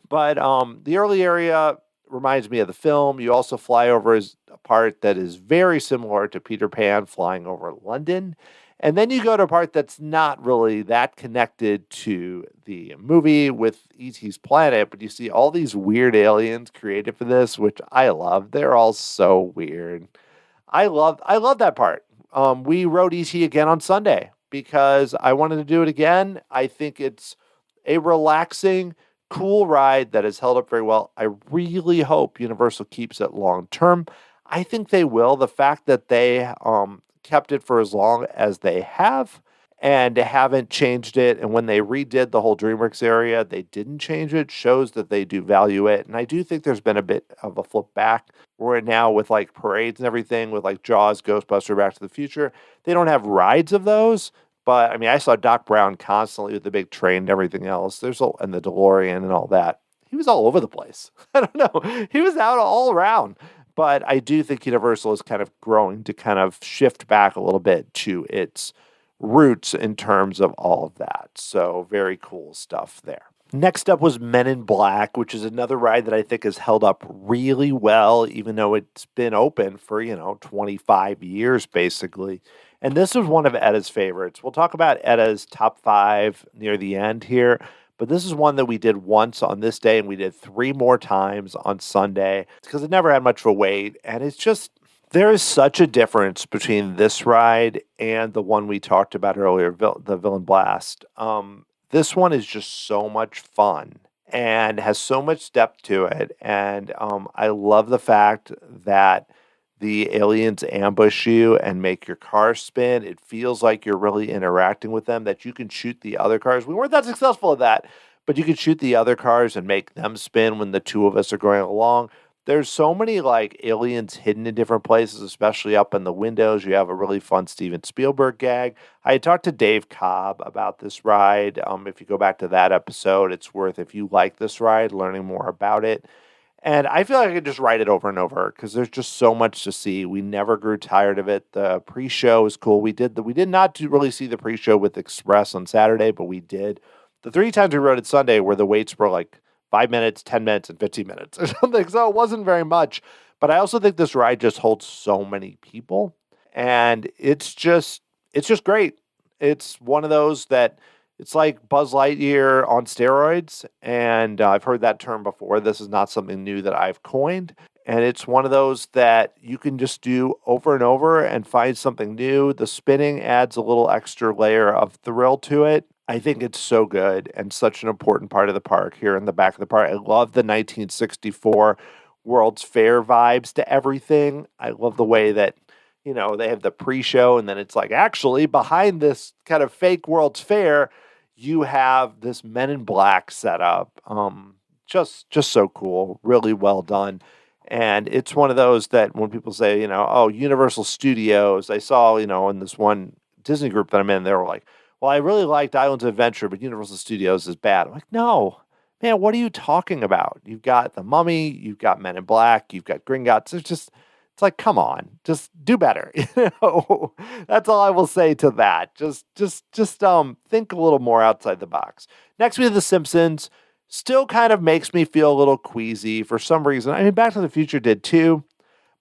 But the early area reminds me of the film. You also fly over a part that is very similar to Peter Pan flying over London. And then you go to a part that's not really that connected to the movie with E.T.'s planet, but you see all these weird aliens created for this, which I love. They're all so weird. I love that part. We rode E.T. again on Sunday because I wanted to do it again. I think it's a relaxing, cool ride that has held up very well. I really hope Universal keeps it long term. I think they will. The fact that they kept it for as long as they have and haven't changed it, and when they redid the whole DreamWorks area, they didn't change it, shows that they do value it. And I do think there's been a bit of a flip back where now with like parades and everything, with like Jaws, Ghostbuster, Back to the Future, they don't have rides of those. But I mean, I saw Doc Brown constantly with the big train and everything else. And the DeLorean and all that. He was all over the place. I don't know. He was out all around. But I do think Universal is kind of growing to kind of shift back a little bit to its roots in terms of all of that. So very cool stuff there. Next up was Men in Black, which is another ride that I think has held up really well, even though it's been open for, 25 years basically. And this was one of Etta's favorites. We'll talk about Etta's top 5 near the end here. But this is one that we did once on this day, and we did 3 more times on Sunday because it never had much of a wait. And it's just, there is such a difference between this ride and the one we talked about earlier, the Villain Blast. This one is just so much fun and has so much depth to it. And I love the fact that the aliens ambush you and make your car spin. It feels like you're really interacting with them, that you can shoot the other cars. We weren't that successful at that, but you can shoot the other cars and make them spin when the two of us are going along. There's so many like aliens hidden in different places, especially up in the windows. You have a really fun Steven Spielberg gag. I had talked to Dave Cobb about this ride. If you go back to that episode, it's worth, if you like this ride, learning more about it. And I feel like I could just ride it over and over because there's just so much to see. We never grew tired of it. The pre-show is cool. We did not really see the pre-show with Express on Saturday, but we did. The 3 times we rode it Sunday where the waits were like 5 minutes, 10 minutes, and 15 minutes or something. So it wasn't very much. But I also think this ride just holds so many people. And it's just great. It's one of those that it's like Buzz Lightyear on steroids, and I've heard that term before. This is not something new that I've coined, and it's one of those that you can just do over and over and find something new. The spinning adds a little extra layer of thrill to it. I think it's so good and such an important part of the park here in the back of the park. I love the 1964 World's Fair vibes to everything. I love the way that, they have the pre-show and then it's like, actually, behind this kind of fake World's Fair, you have this Men in Black setup. Just so cool. Really well done. And it's one of those that when people say, oh, Universal Studios, I saw, in this one Disney group that I'm in, they were like, well, I really liked Islands of Adventure, but Universal Studios is bad. I'm like, no, man, what are you talking about? You've got The Mummy, you've got Men in Black, you've got Gringotts. It's like, come on, just do better. That's all I will say to that. Just think a little more outside the box. Next, we have The Simpsons. Still kind of makes me feel a little queasy for some reason. I mean, Back to the Future did too,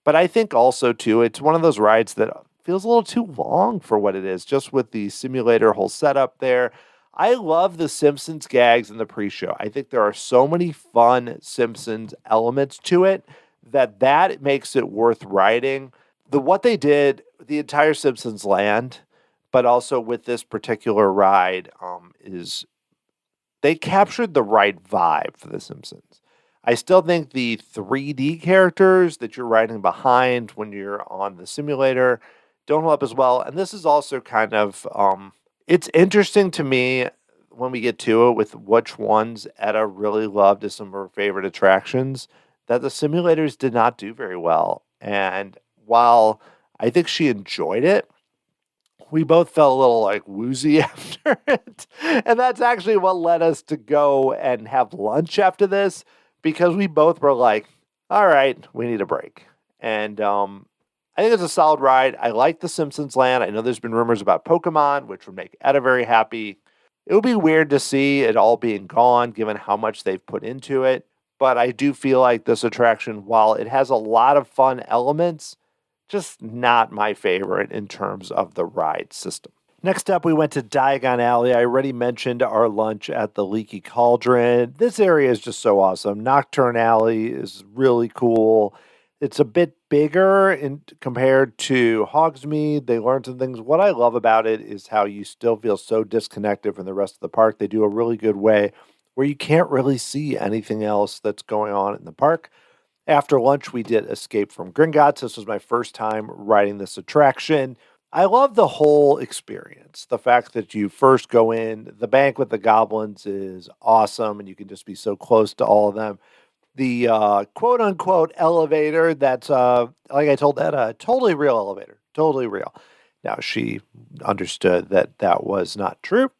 but I think also too, it's one of those rides that feels a little too long for what it is, just with the simulator whole setup there. I love the Simpsons gags in the pre-show. I think there are so many fun Simpsons elements to it that makes it worth riding. What they did, the entire Simpsons land, but also with this particular ride, is they captured the right vibe for The Simpsons. I still think the 3D characters that you're riding behind when you're on the simulator don't hold up as well. And this is also kind of, it's interesting to me when we get to it with which ones Etta really loved as some of her favorite attractions, that the simulators did not do very well. And while I think she enjoyed it, we both felt a little like woozy after it. And that's actually what led us to go and have lunch after this, because we both were like, all right, we need a break. And I think it's a solid ride. I like the Simpsons land. I know there's been rumors about Pokemon, which would make Etta very happy. It would be weird to see it all being gone, given how much they've put into it. But I do feel like this attraction, while it has a lot of fun elements, just not my favorite in terms of the ride system. Next up, we went to Diagon Alley. I already mentioned our lunch at the Leaky Cauldron. This area is just so awesome. Nocturne Alley is really cool. It's a bit bigger compared to Hogsmeade. They learned some things. What I love about it is how you still feel so disconnected from the rest of the park. They do a really good way where you can't really see anything else that's going on in the park. After lunch, we did Escape from Gringotts. This was my first time riding this attraction. I love the whole experience. The fact that you first go in, the bank with the goblins is awesome, and you can just be so close to all of them. The quote-unquote elevator that's, like I told Etta, totally real elevator. Totally real. Now, she understood that was not true,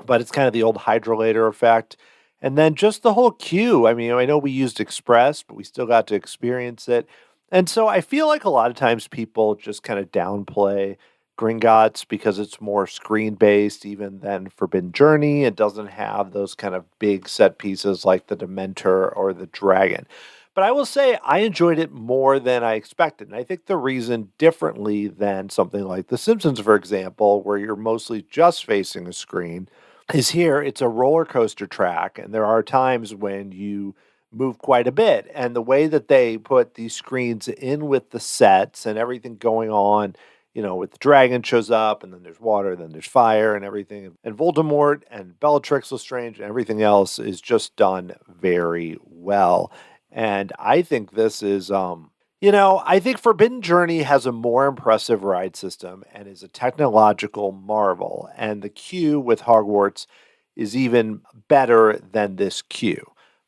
but it's kind of the old hydrolator effect. And then just the whole queue. I mean, I know we used Express, but we still got to experience it. And so I feel like a lot of times people just kind of downplay Gringotts because it's more screen-based even than Forbidden Journey. It doesn't have those kind of big set pieces like the Dementor or the Dragon. But I will say I enjoyed it more than I expected. And I think the reason differently than something like The Simpsons, for example, where you're mostly just facing a screen, is here it's a roller coaster track. And there are times when you move quite a bit. And the way that they put these screens in with the sets and everything going on, with the dragon shows up and then there's water, then there's fire and everything. And Voldemort and Bellatrix Lestrange and everything else is just done very well. And I think this is, I think Forbidden Journey has a more impressive ride system and is a technological marvel. And the queue with Hogwarts is even better than this queue.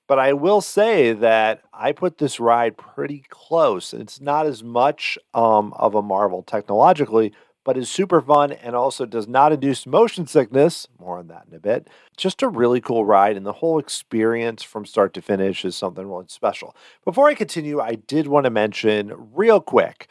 But I will say that I put this ride pretty close. It's not as much of a marvel technologically, but is super fun and also does not induce motion sickness. More on that in a bit. Just a really cool ride, and the whole experience from start to finish is something really special. Before I continue, I did want to mention real quick,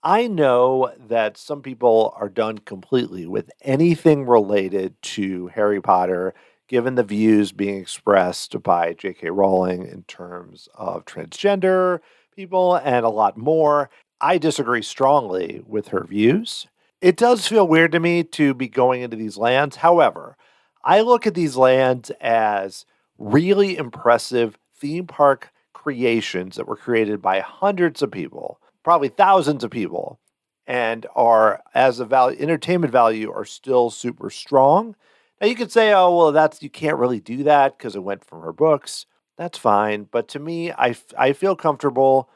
I know that some people are done completely with anything related to Harry Potter, given the views being expressed by J.K. Rowling in terms of transgender people and a lot more. I disagree strongly with her views. It does feel weird to me to be going into these lands. However, I look at these lands as really impressive theme park creations that were created by hundreds of people, probably thousands of people, and are, as a value, entertainment value, are still super strong. Now you could say, oh, well, you can't really do that because it went from her books. That's fine. But to me, I feel comfortable,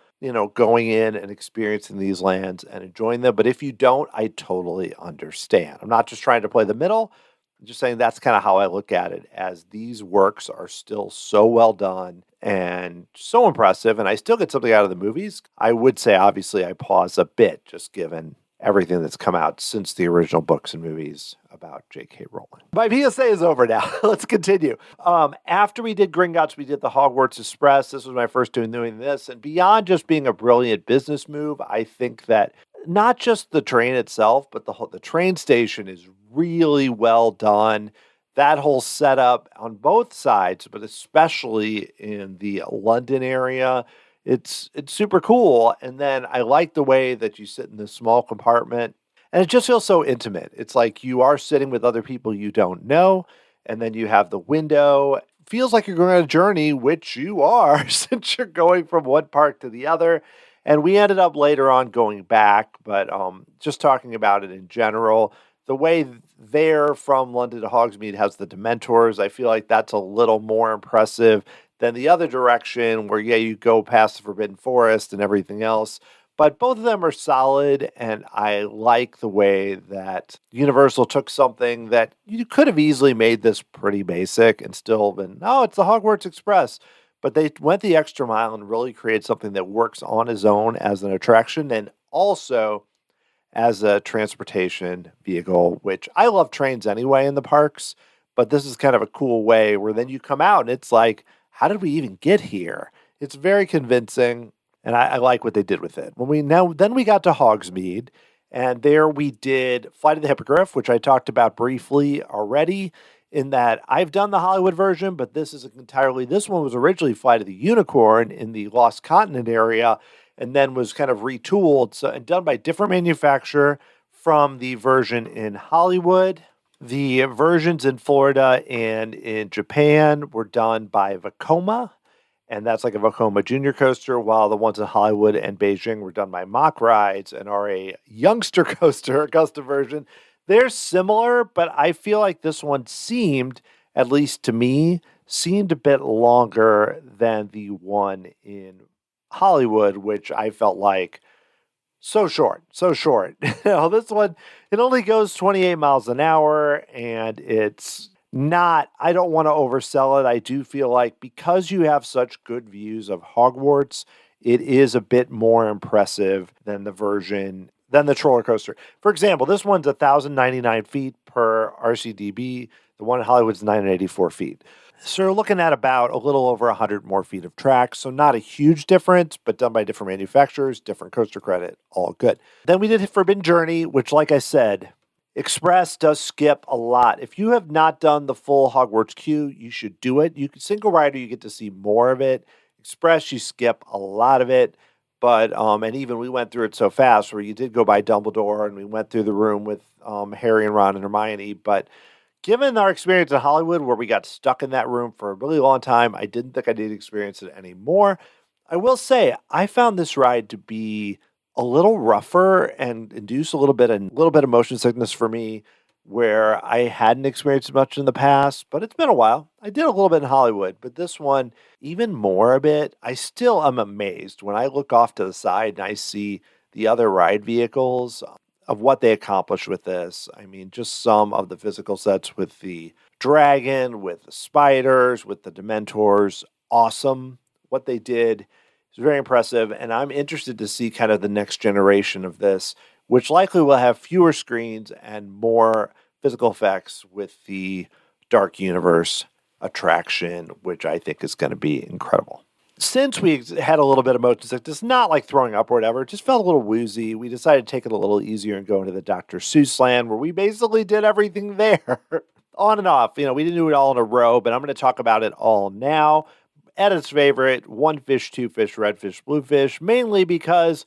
going in and experiencing these lands and enjoying them. But if you don't, I totally understand. I'm not just trying to play the middle. I'm just saying that's kind of how I look at it, as these works are still so well done and so impressive. And I still get something out of the movies. I would say, obviously, I pause a bit just given everything that's come out since the original books and movies about J.K. Rowling. My PSA is over now. Let's continue. After we did Gringotts, we did the Hogwarts Express. This was my first time doing this. And beyond just being a brilliant business move, I think that not just the train itself, but the train station is really well done. That whole setup on both sides, but especially in the London area, it's super cool. And then I like the way that you sit in this small compartment and it just feels so intimate. It's like you are sitting with other people you don't know. And then you have the window. Feels like you're going on a journey, which you are since you're going from one park to the other. And we ended up later on going back, but just talking about it in general, the way there from London to Hogsmeade has the Dementors, I feel like that's a little more impressive than the other direction where, yeah, you go past the Forbidden Forest and everything else. But both of them are solid, and I like the way that Universal took something that you could have easily made this pretty basic and still been, oh, it's the Hogwarts Express. But they went the extra mile and really created something that works on its own as an attraction and also as a transportation vehicle, which I love trains anyway in the parks. But this is kind of a cool way where then you come out and it's like, how did we even get here? It's very convincing, and I like what they did with it. Then we got to Hogsmeade, and there we did Flight of the Hippogriff, which I talked about briefly already, in that I've done the Hollywood version, but this one was originally Flight of the Unicorn in the Lost Continent area, and then was kind of retooled and done by a different manufacturer from the version in Hollywood. The versions in Florida and in Japan were done by Vekoma, and that's like a Vekoma Junior coaster, while the ones in Hollywood and Beijing were done by Mock Rides and are a youngster coaster, Augusta version. They're similar, but I feel like this one at least to me, seemed a bit longer than the one in Hollywood, which I felt like so short. This one, it only goes 28 miles an hour, and it's not, I don't want to oversell it. I do feel like because you have such good views of Hogwarts, it is a bit more impressive than the Troller Coaster. For example, this one's 1,099 feet per RCDB. The one in Hollywood's 984 feet. So we're looking at about a little over 100 more feet of track. So not a huge difference, but done by different manufacturers, different coaster credit, all good. Then we did Forbidden Journey, which, like I said, Express does skip a lot. If you have not done the full Hogwarts queue, you should do it. You can single rider, you get to see more of it. Express, you skip a lot of it. But, and even we went through it so fast where you did go by Dumbledore and we went through the room with Harry and Ron and Hermione. But given our experience in Hollywood where we got stuck in that room for a really long time, I didn't think I did experience it anymore. I will say I found this ride to be a little rougher and induce a little bit of motion sickness for me, where I hadn't experienced much in the past, but it's been a while. I did a little bit in Hollywood, but this one, even more a bit. I still am amazed when I look off to the side and I see the other ride vehicles of what they accomplished with this. I mean, just some of the physical sets with the dragon, with the spiders, with the Dementors. Awesome. What they did is very impressive, and I'm interested to see kind of the next generation of this, which likely will have fewer screens and more physical effects with the Dark Universe attraction, which I think is going to be incredible. Since we had a little bit of motion sickness, not like throwing up or whatever, it just felt a little woozy, we decided to take it a little easier and go into the Dr. Seuss land, where we basically did everything there. On and off. We didn't do it all in a row, but I'm going to talk about it all now. At its favorite, one fish, two fish, red fish, blue fish, mainly because,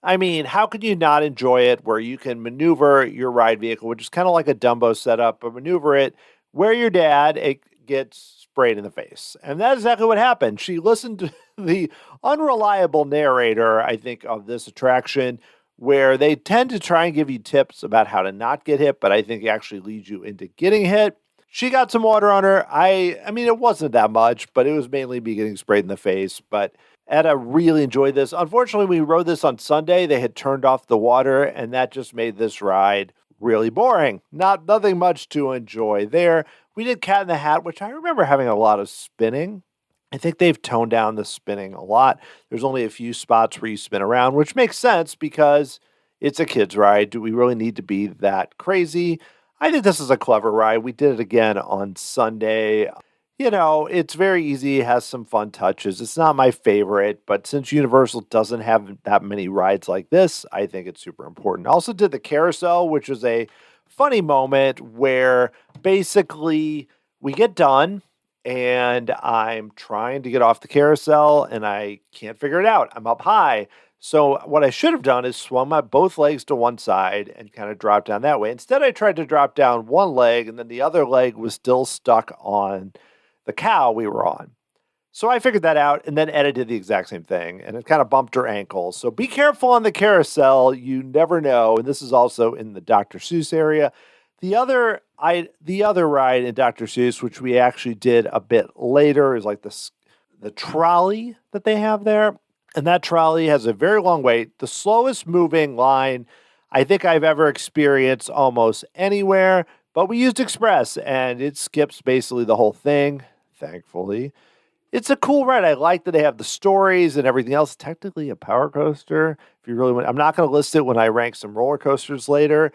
I mean, how could you not enjoy it where you can maneuver your ride vehicle, which is kind of like a Dumbo setup, but maneuver it where your dad gets sprayed in the face. And that's exactly what happened. She listened to the unreliable narrator, I think, of this attraction, where they tend to try and give you tips about how to not get hit, but I think it actually leads you into getting hit. She got some water on her. I mean, it wasn't that much, but it was mainly me getting sprayed in the face. But Etta really enjoyed this. Unfortunately, we rode this on Sunday. They had turned off the water, and that just made this ride really boring. Nothing much to enjoy there. We did Cat in the Hat, which I remember having a lot of spinning. I think they've toned down the spinning a lot. There's only a few spots where you spin around, which makes sense because it's a kid's ride. Do we really need to be that crazy? I think this is a clever ride. We did it again on Sunday. You know, it's very easy, it has some fun touches. It's not my favorite, but since Universal doesn't have that many rides like this, I think it's super important. I also did the carousel, which is a funny moment where basically we get done and I'm trying to get off the carousel and I can't figure it out. I'm up high. So what I should have done is swung my both legs to one side and kind of dropped down that way. Instead, I tried to drop down one leg and then the other leg was still stuck on the cow we were on. So I figured that out and then Etta did the exact same thing and it kind of bumped her ankle. So be careful on the carousel. You never know. And this is also in the Dr. Seuss area. The other ride in Dr. Seuss, which we actually did a bit later, is like the trolley that they have there. And that trolley has a very long wait. The slowest moving line I think I've ever experienced almost anywhere. But we used Express and it skips basically the whole thing, thankfully. It's a cool ride. I like that they have the stories and everything else. Technically a power coaster. If you really want, I'm not going to list it when I rank some roller coasters later.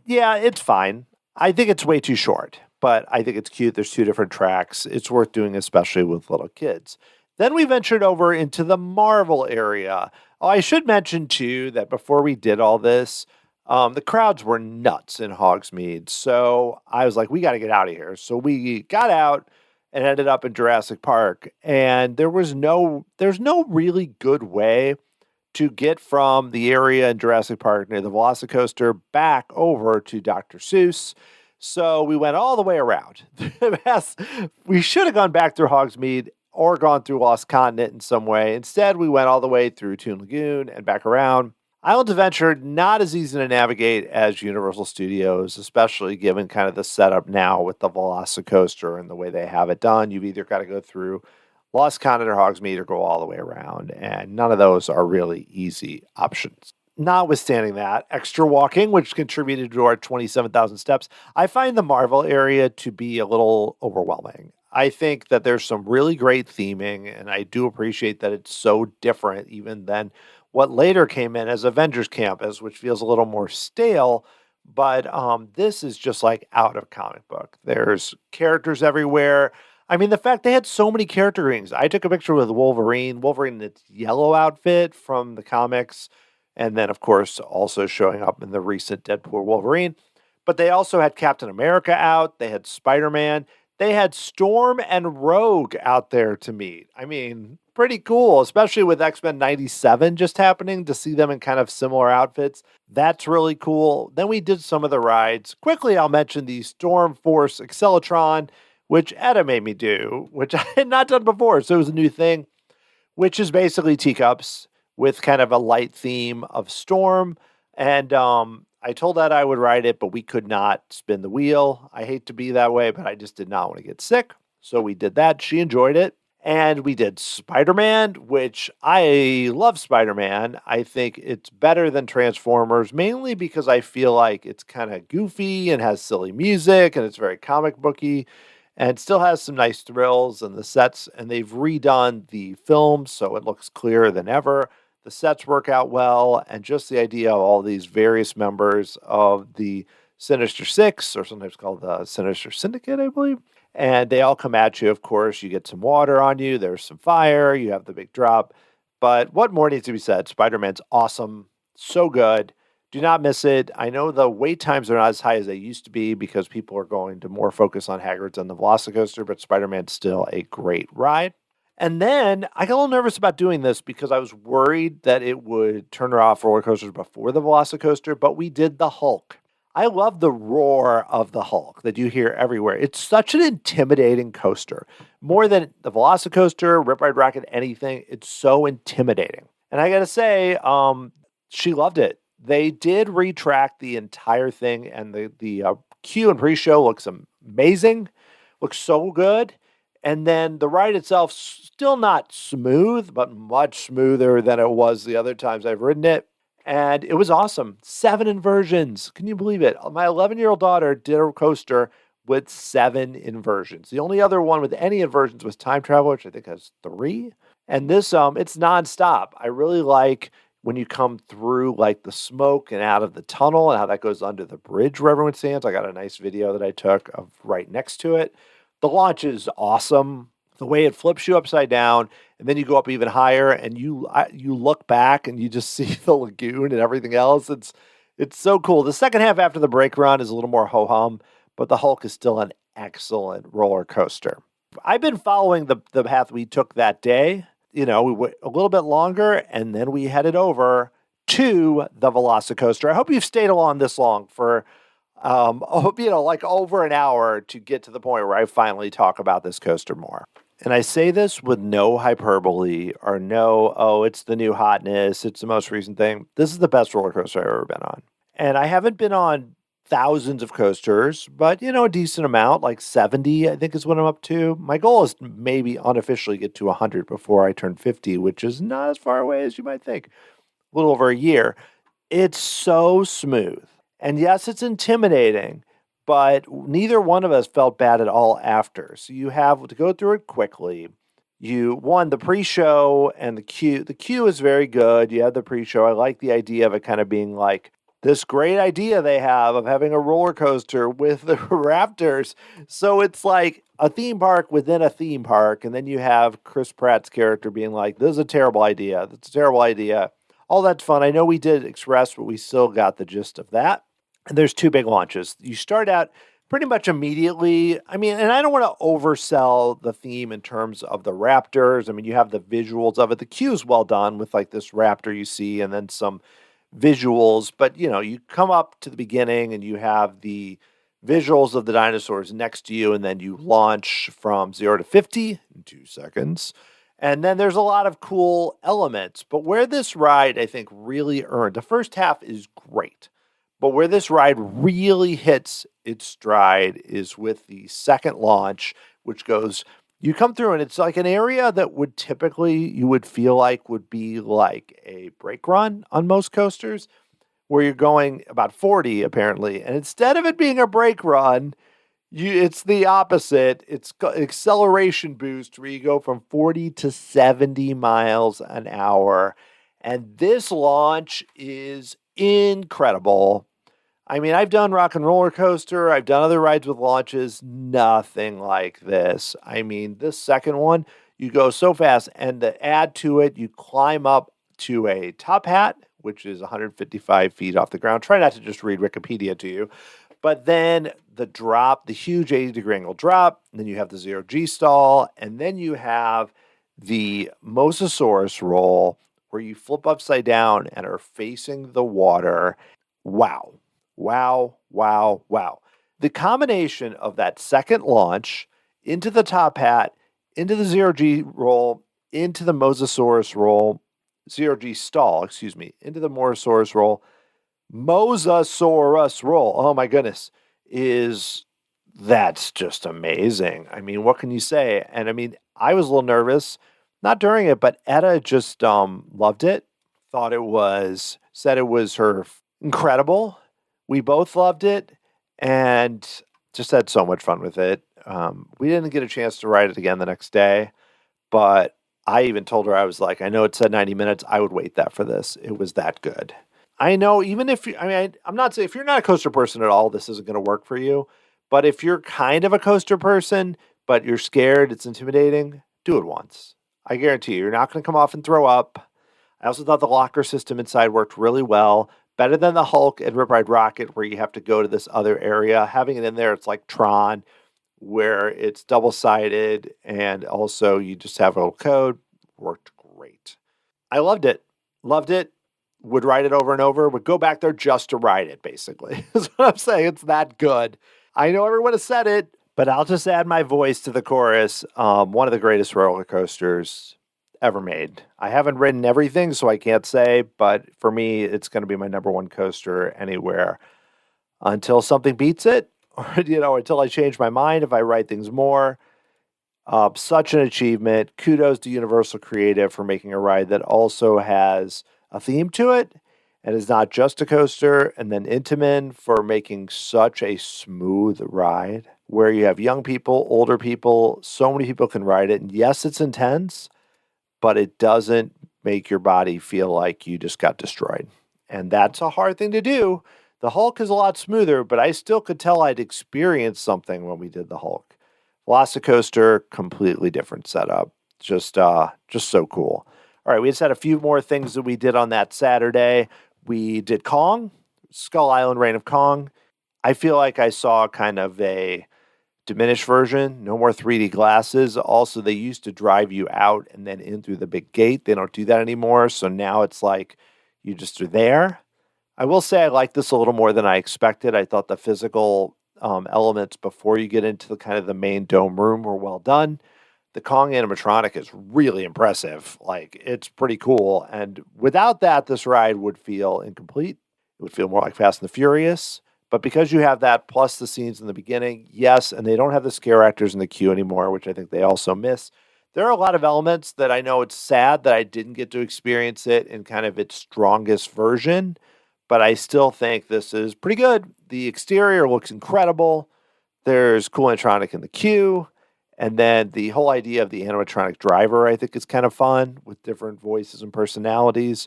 Yeah, it's fine. I think it's way too short, but I think it's cute. There's two different tracks. It's worth doing, especially with little kids. Then we ventured over into the Marvel area. Oh, I should mention, too, that before we did all this, the crowds were nuts in Hogsmeade. So I was like, we got to get out of here. So we got out and ended up in Jurassic Park. And there's no really good way to get from the area in Jurassic Park near the VelociCoaster back over to Dr. Seuss. So we went all the way around. We should have gone back through Hogsmeade or gone through Lost Continent in some way. Instead, we went all the way through Toon Lagoon and back around. Islands of Adventure, not as easy to navigate as Universal Studios, especially given kind of the setup now with the VelociCoaster and the way they have it done. You've either got to go through Lost Continent or Hogsmeade or go all the way around, and none of those are really easy options. Notwithstanding that, extra walking, which contributed to our 27,000 steps, I find the Marvel area to be a little overwhelming. I think that there's some really great theming, and I do appreciate that it's so different even than what later came in as Avengers Campus, which feels a little more stale, but this is just like out of comic book. There's characters everywhere. I mean, the fact they had so many character rings. I took a picture with Wolverine in its yellow outfit from the comics, and then, of course, also showing up in the recent Deadpool Wolverine. But they also had Captain America out. They had Spider-Man. They had Storm and Rogue out there to meet. I mean, pretty cool, especially with X-Men 97 just happening, to see them in kind of similar outfits. That's really cool. Then we did some of the rides. Quickly, I'll mention the Storm Force Accelatron, which Etta made me do, which I had not done before. So it was a new thing, which is basically teacups with kind of a light theme of Storm. And I told Etta I would ride it, but we could not spin the wheel. I hate to be that way, but I just did not want to get sick. So we did that. She enjoyed it. And we did Spider-Man, which I love Spider-Man. I think it's better than Transformers, mainly because I feel like it's kind of goofy and has silly music and it's very comic booky. And still has some nice thrills and the sets, and they've redone the film so it looks clearer than ever. The sets work out well, and just the idea of all these various members of the Sinister Six, or sometimes called the Sinister Syndicate, I believe. And they all come at you, of course. You get some water on you, there's some fire, you have the big drop. But what more needs to be said? Spider-Man's awesome, so good. Do not miss it. I know the wait times are not as high as they used to be because people are going to more focus on Hagrid's and the VelociCoaster, but Spider-Man's still a great ride. And then I got a little nervous about doing this because I was worried that it would turn her off roller coasters before the VelociCoaster, but we did the Hulk. I love the roar of the Hulk that you hear everywhere. It's such an intimidating coaster. More than the VelociCoaster, Rip Ride Rocket, anything, it's so intimidating. And I got to say, she loved it. They did retract the entire thing, and the queue and pre-show looks amazing, looks so good. And then the ride itself, still not smooth, but much smoother than it was the other times I've ridden it. And it was awesome. 7 inversions. Can you believe it? My 11-year-old daughter did a coaster with 7 inversions. The only other one with any inversions was Time Travel, which I think has 3. And this, it's nonstop. I really like when you come through like the smoke and out of the tunnel and how that goes under the bridge where everyone stands. I got a nice video that I took of right next to it. The launch is awesome. The way it flips you upside down, and then you go up even higher, and you look back and you just see the lagoon and everything else. It's so cool. The second half after the brake run is a little more ho-hum, but the Hulk is still an excellent roller coaster. I've been following the path we took that day. We went a little bit longer, and then we headed over to the VelociCoaster. I hope you've stayed along this long for, like over an hour to get to the point where I finally talk about this coaster more. And I say this with no hyperbole or it's the new hotness, it's the most recent thing. This is the best roller coaster I've ever been on. And I haven't been on thousands of coasters, but a decent amount, like 70, I think is what I'm up to. My goal is to maybe unofficially get to 100 before I turn 50, which is not as far away as you might think. A little over a year. It's so smooth. And yes, it's intimidating, but neither one of us felt bad at all after. So you have to go through it quickly. The pre-show and the queue. The queue is very good. You have the pre-show. I like the idea of it kind of being like this great idea they have of having a roller coaster with the Raptors. So it's like a theme park within a theme park. And then you have Chris Pratt's character being like, this is a terrible idea. That's a terrible idea. All that's fun. I know we did Express, but we still got the gist of that. And there's 2 big launches. You start out pretty much immediately. And I don't want to oversell the theme in terms of the Raptors. You have the visuals of it. The queue is well done with like this Raptor you see and then some visuals. But, you come up to the beginning and you have the visuals of the dinosaurs next to you. And then you launch from 0 to 50 in 2 seconds. And then there's a lot of cool elements. But where this ride, I think, really earned, the first half is great. But where this ride really hits its stride is with the second launch, which goes, you come through and it's like an area that would typically, you would feel like would be like a brake run on most coasters, where you're going about 40 apparently. And instead of it being a brake run, it's the opposite. It's acceleration boost where you go from 40 to 70 miles an hour. And this launch is incredible. I've done Rock and Roller Coaster. I've done other rides with launches. Nothing like this. This second one, you go so fast. And to add to it, you climb up to a top hat, which is 155 feet off the ground. Try not to just read Wikipedia to you. But then the drop, the huge 80-degree angle drop. And then you have the 0G stall. And then you have the Mosasaurus roll, where you flip upside down and are facing the water. Wow. Wow, wow, wow. The combination of that second launch into the top hat, into the 0G roll, into the Mosasaurus roll, 0G stall, into the Mosasaurus roll, oh my goodness, that's just amazing. What can you say? And I was a little nervous, not during it, but Etta just loved it, said it was her incredible. We both loved it and just had so much fun with it. We didn't get a chance to ride it again the next day, but I even told her, I was like, I know it said 90 minutes. I would wait that for this. It was that good. I know even if I'm not saying if you're not a coaster person at all, this isn't going to work for you. But if you're kind of a coaster person, but you're scared, it's intimidating, do it once. I guarantee you're not going to come off and throw up. I also thought the locker system inside worked really well. Better than the Hulk and Rip Ride Rocket, where you have to go to this other area. Having it in there, it's like Tron, where it's double-sided, and also you just have a little code. Worked great. I loved it. Would ride it over and over. Would go back there just to ride it, basically. That's what I'm saying. It's that good. I know everyone has said it, but I'll just add my voice to the chorus. One of the greatest roller coasters ever made. I haven't ridden everything, so I can't say, but for me, it's going to be my number one coaster anywhere until something beats it, or, until I change my mind if I write things more. Such an achievement. Kudos to Universal Creative for making a ride that also has a theme to it and is not just a coaster. And then Intamin for making such a smooth ride where you have young people, older people, so many people can ride it. And yes, it's intense, but it doesn't make your body feel like you just got destroyed. And that's a hard thing to do. The Hulk is a lot smoother, but I still could tell I'd experienced something when we did the Hulk. VelociCoaster, completely different setup. Just so cool. All right, we just had a few more things that we did on that Saturday. We did Kong, Skull Island Reign of Kong. I feel like I saw kind of a diminished version, no more 3D glasses. Also, they used to drive you out and then in through the big gate. They don't do that anymore. So now it's like you just are there. I will say I like this a little more than I expected. I thought the physical elements before you get into the kind of the main dome room were well done. The Kong animatronic is really impressive. Like, it's pretty cool. And without that, this ride would feel incomplete. It would feel more like Fast and the Furious. But because you have that plus the scenes in the beginning, yes, and they don't have the scare actors in the queue anymore, which I think they also miss. There are a lot of elements that I know it's sad that I didn't get to experience it in kind of its strongest version, but I still think this is pretty good. The exterior looks incredible. There's cool animatronic in the queue. And then the whole idea of the animatronic driver, I think, is kind of fun with different voices and personalities.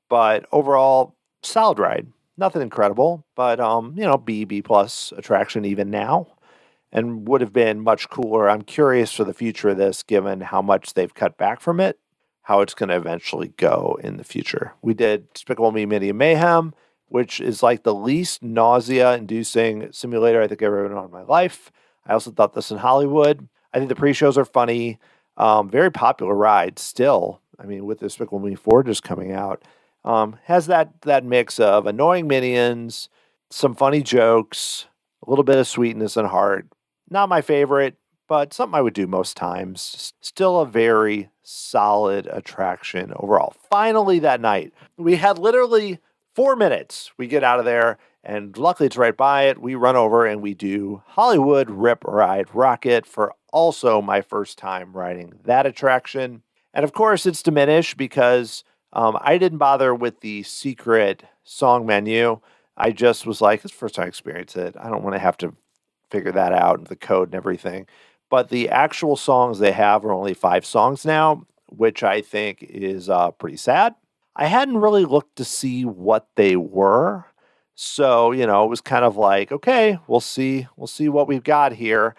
But overall, solid ride. Nothing incredible, but, B plus attraction even now. And would have been much cooler. I'm curious for the future of this, given how much they've cut back from it, how it's going to eventually go in the future. We did Despicable Me, Minnie and Mayhem, which is like the least nausea-inducing simulator I think I've ever known in my life. I also thought this in Hollywood. I think the pre-shows are funny. Very popular ride still. I mean, with Despicable Me 4 just coming out. Has that mix of annoying minions, some funny jokes, a little bit of sweetness and heart. Not my favorite, but something I would do most times. Still a very solid attraction overall. Finally that night, we had literally 4 minutes. We get out of there, and luckily it's right by it. We run over and we do Hollywood Rip Ride Rocket for also my first time riding that attraction. And of course, it's diminished because I didn't bother with the secret song menu. I just was like, it's the first time I experienced it. I don't want to have to figure that out and the code and everything. But the actual songs they have are only 5 songs now, which I think is pretty sad. I hadn't really looked to see what they were. So, it was kind of like, okay, we'll see what we've got here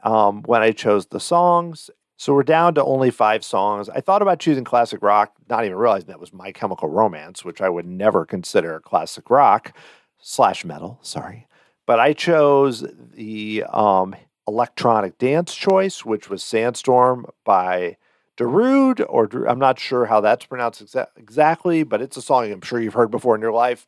when I chose the songs. So we're down to only 5 songs. I thought about choosing classic rock, not even realizing that was My Chemical Romance, which I would never consider classic rock / metal, sorry. But I chose the electronic dance choice, which was Sandstorm by Darude, or I'm not sure how that's pronounced exactly, but it's a song I'm sure you've heard before in your life.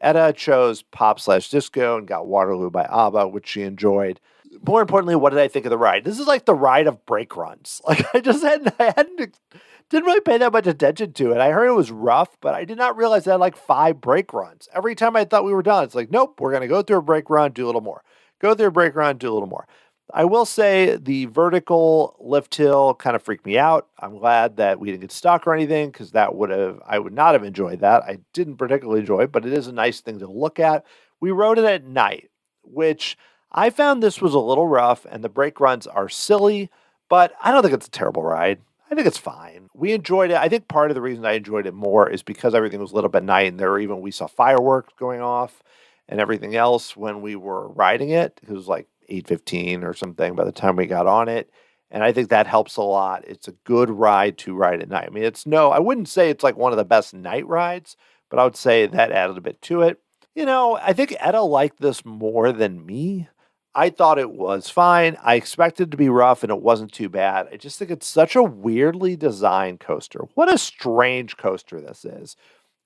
Etta chose Pop / Disco and got Waterloo by ABBA, which she enjoyed. More importantly, what did I think of the ride? This is like the ride of brake runs. Like, didn't really pay that much attention to it. I heard it was rough, but I did not realize it had like 5 brake runs. Every time I thought we were done, it's like, nope, we're going to go through a brake run, do a little more. Go through a brake run, do a little more. I will say the vertical lift hill kind of freaked me out. I'm glad that we didn't get stuck or anything, because I would not have enjoyed that. I didn't particularly enjoy it, but it is a nice thing to look at. We rode it at night, which I found this was a little rough, and the brake runs are silly, but I don't think it's a terrible ride. I think it's fine. We enjoyed it. I think part of the reason I enjoyed it more is because everything was lit up at night, and we saw fireworks going off and everything else when we were riding it. It was like 8:15 or something by the time we got on it. And I think that helps a lot. It's a good ride to ride at night. I mean, I wouldn't say it's like one of the best night rides, but I would say that added a bit to it. I think Etta liked this more than me. I thought it was fine. I expected it to be rough, and it wasn't too bad. I just think it's such a weirdly designed coaster. What a strange coaster this is.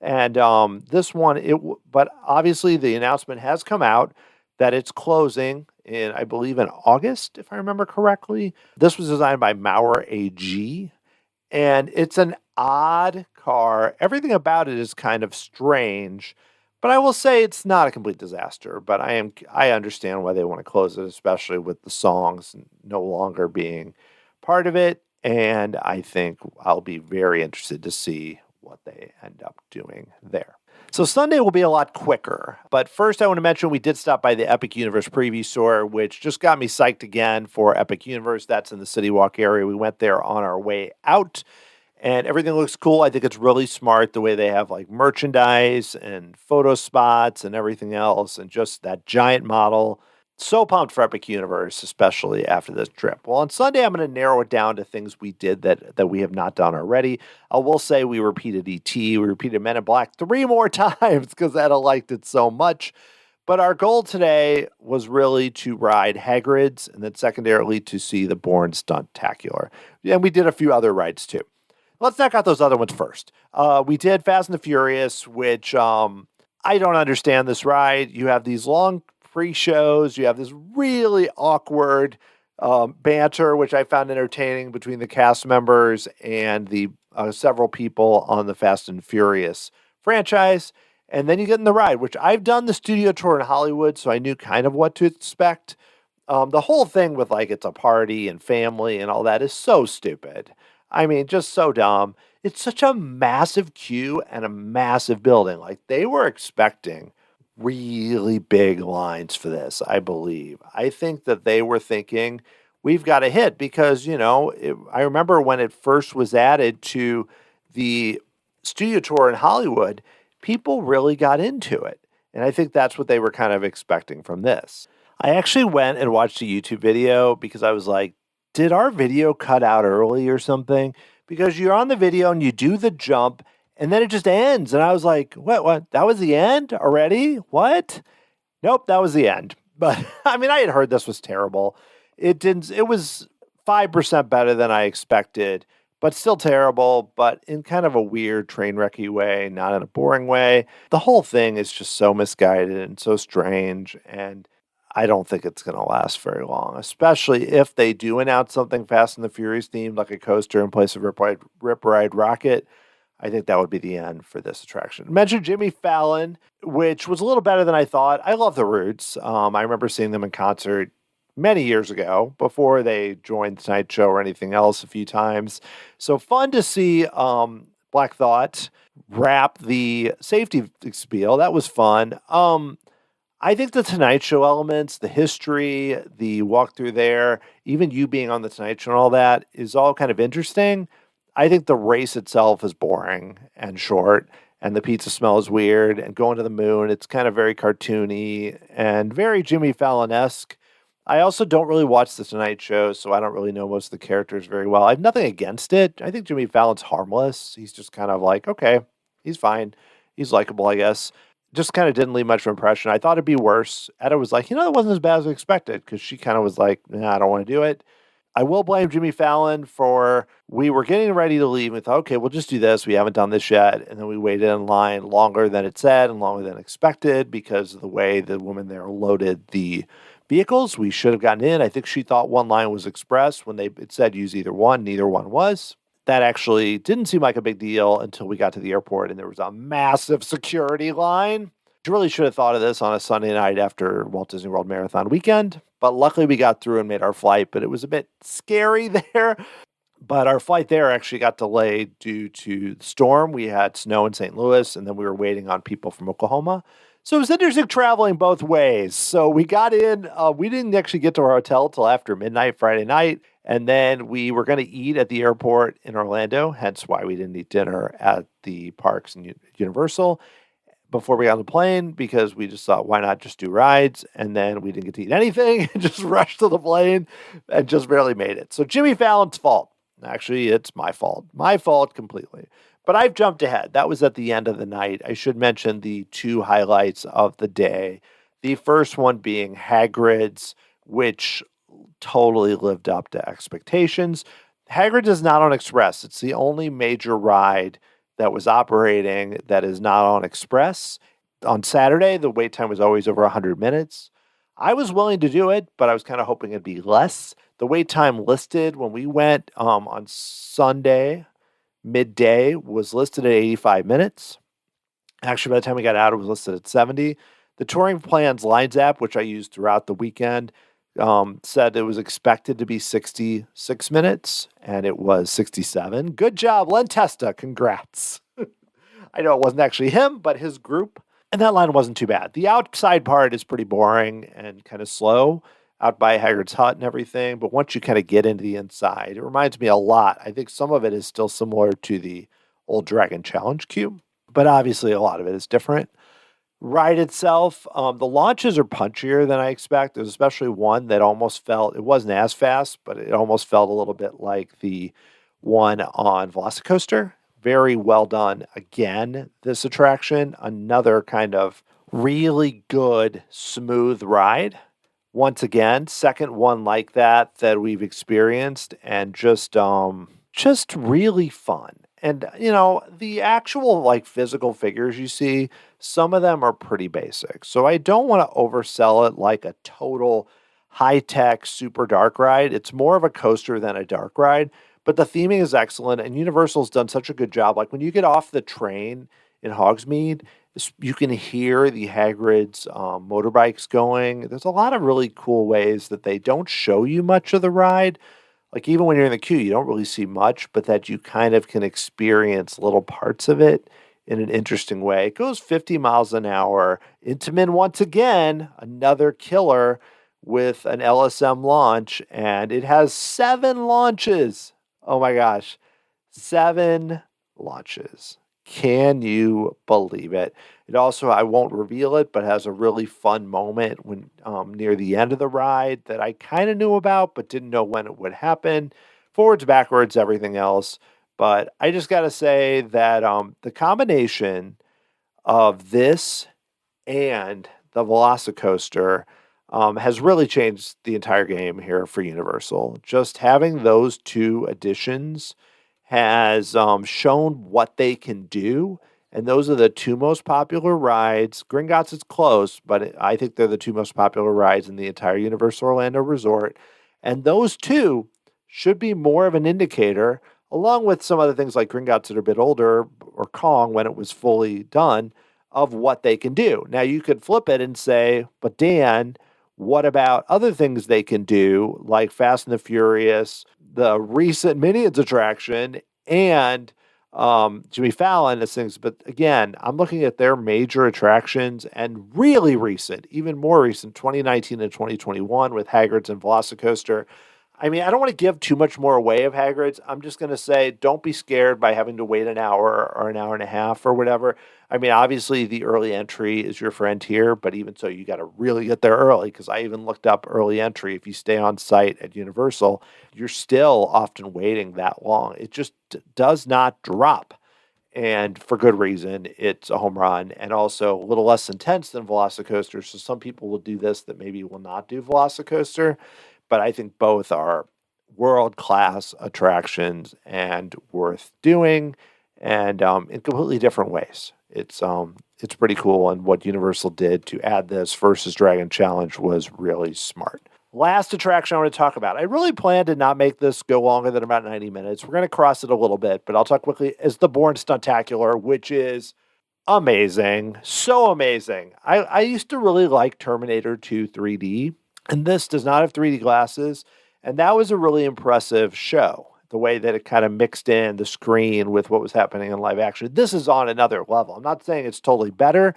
And this one, but obviously the announcement has come out that it's closing I believe in August, if I remember correctly. This was designed by Maurer AG, And it's an odd car. Everything about it is kind of strange, but I will say it's not a complete disaster. But I understand why they want to close it, especially with the songs no longer being part of it. And I think I'll be very interested to see what they end up doing there. So Sunday will be a lot quicker. But first, I want to mention we did stop by the Epic Universe preview store, which just got me psyched again for Epic Universe. That's in the City Walk area. We went there on our way out, and everything looks cool. I think it's really smart the way they have like merchandise and photo spots and everything else, and just that giant model. So pumped for Epic Universe, especially after this trip. Well, on Sunday, I'm going to narrow it down to things we did that we have not done already. I will say we repeated E.T., we repeated Men in Black 3 more times because Etta liked it so much. But our goal today was really to ride Hagrid's and then secondarily to see the Bourne Stuntacular. And we did a few other rides too. Let's knock out those other ones first. We did Fast and the Furious, which I don't understand this ride. You have these long pre-shows. You have this really awkward banter, which I found entertaining between the cast members and the several people on the Fast and Furious franchise. And then you get in the ride, which I've done the studio tour in Hollywood, so I knew kind of what to expect. The whole thing with like it's a party and family and all that is so stupid. I mean, just so dumb. It's such a massive queue and a massive building. Like they were expecting really big lines for this, I believe. I think that they were thinking we've got a hit because, I remember when it first was added to the studio tour in Hollywood, people really got into it. And I think that's what they were kind of expecting from this. I actually went and watched a YouTube video because I was like, did our video cut out early or something? Because you're on the video and you do the jump and then it just ends. And I was like, what? That was the end already? What? Nope, that was the end. But I mean, I had heard this was terrible. It was 5% better than I expected, but still terrible, but in kind of a weird train wrecky way, not in a boring way. The whole thing is just so misguided and so strange. And I don't think it's going to last very long, especially if they do announce something Fast and the Furious themed, like a coaster in place of Rip Ride Rocket. I think that would be the end for this attraction. I mentioned Jimmy Fallon, which was a little better than I thought. I love the Roots. I remember seeing them in concert many years ago before they joined The Tonight Show or anything else a few times. So fun to see Black Thought wrap the safety spiel. That was fun. I think the Tonight Show elements, the history, the walkthrough there, even you being on the Tonight Show and all that is all kind of interesting. I think the race itself is boring and short, and the pizza smell is weird, and going to the moon, it's kind of very cartoony and very Jimmy Fallon-esque. I also don't really watch The Tonight Show, so I don't really know most of the characters very well. I have nothing against it. I think Jimmy Fallon's harmless. He's just kind of like, okay, he's fine. He's likable, I guess. Just kind of didn't leave much of an impression. I thought it'd be worse. Etta was like, that wasn't as bad as I expected, because she kind of was like, nah, I don't want to do it. I will blame Jimmy Fallon for, we were getting ready to leave. We thought, okay, we'll just do this. We haven't done this yet. And then we waited in line longer than it said and longer than expected because of the way the woman there loaded the vehicles. We should have gotten in. I think she thought one line was express when it said use either one. Neither one was. That actually didn't seem like a big deal until we got to the airport and there was a massive security line. I really should have thought of this on a Sunday night after Walt Disney World Marathon weekend, but luckily we got through and made our flight, but it was a bit scary there. But our flight there actually got delayed due to the storm. We had snow in St. Louis, and then we were waiting on people from Oklahoma. So it was interesting traveling both ways. So we got in. We didn't actually get to our hotel till after midnight Friday night. And then we were going to eat at the airport in Orlando, hence why we didn't eat dinner at the parks and Universal before we got on the plane, because we just thought, why not just do rides? And then we didn't get to eat anything and just rushed to the plane and just barely made it. So Jimmy Fallon's fault. Actually, it's my fault. My fault completely. But I've jumped ahead. That was at the end of the night. I should mention the two highlights of the day. The first one being Hagrid's, which totally lived up to expectations. Hagrid is not on Express. It's the only major ride that was operating that is not on Express. On Saturday, the wait time was always over 100 minutes. I was willing to do it, but I was kind of hoping it'd be less. The wait time listed when we went on Sunday midday was listed at 85 minutes. Actually, by the time we got out, it was listed at 70. The Touring Plans Lines app, which I used throughout the weekend, said it was expected to be 66 minutes, and it was 67. Good job, Len Testa. Congrats. I know it wasn't actually him, but his group. And that line wasn't too bad. The outside part is pretty boring and kind of slow out by Hagrid's hut and everything. But once you kind of get into the inside, it reminds me a lot. I think some of it is still similar to the old Dragon Challenge Cube, but obviously a lot of it is different. Ride itself, the launches are punchier than I expect. There's especially one that almost felt, it wasn't as fast, but it almost felt a little bit like the one on VelociCoaster. Very well done. Again, this attraction, another kind of really good, smooth ride. Once again, second one like that we've experienced, and just really fun. And, the actual like physical figures you see, some of them are pretty basic. So I don't want to oversell it like a total high-tech, super dark ride. It's more of a coaster than a dark ride. But the theming is excellent, and Universal's done such a good job. Like when you get off the train in Hogsmeade, you can hear the Hagrid's motorbikes going. There's a lot of really cool ways that they don't show you much of the ride. Like even when you're in the queue, you don't really see much, but that you kind of can experience little parts of it in an interesting way. It goes 50 miles an hour. Intamin, once again, another killer with an LSM launch, and it has 7 launches. Oh my gosh, 7 launches. Can you believe it? It also, I won't reveal it, but has a really fun moment when near the end of the ride that I kind of knew about, but didn't know when it would happen. Forwards, backwards, everything else. But I just got to say that the combination of this and the VelociCoaster has really changed the entire game here for Universal. Just having those 2 additions has shown what they can do. And those are the 2 most popular rides. Gringotts is close, but I think they're the 2 most popular rides in the entire Universal Orlando Resort. And those 2 should be more of an indicator, along with some other things like Gringotts that are a bit older, or Kong when it was fully done, of what they can do. Now, you could flip it and say, but Dan, what about other things they can do, like Fast and the Furious, the recent Minions attraction, and Jimmy Fallon as things? But again, I'm looking at their major attractions and really recent, even more recent, 2019 and 2021 with Hagrid's and VelociCoaster. I mean, I don't want to give too much more away of Hagrid's. I'm just going to say, don't be scared by having to wait an hour or an hour and a half or whatever. I mean, obviously the early entry is your friend here, but even so, you got to really get there early, because I even looked up early entry. If you stay on site at Universal, you're still often waiting that long. It just does not drop. And for good reason. It's a home run, and also a little less intense than VelociCoaster. So some people will do this that maybe will not do VelociCoaster. But I think both are world-class attractions and worth doing, and in completely different ways. It's pretty cool, and what Universal did to add this versus Dragon Challenge was really smart. Last attraction I want to talk about. I really plan to not make this go longer than about 90 minutes. We're going to cross it a little bit, but I'll talk quickly. Is the Bourne Stuntacular, which is amazing. So amazing. I used to really like Terminator 2 3D. And this does not have 3D glasses. And that was a really impressive show, the way that it kind of mixed in the screen with what was happening in live action. This is on another level. I'm not saying it's totally better,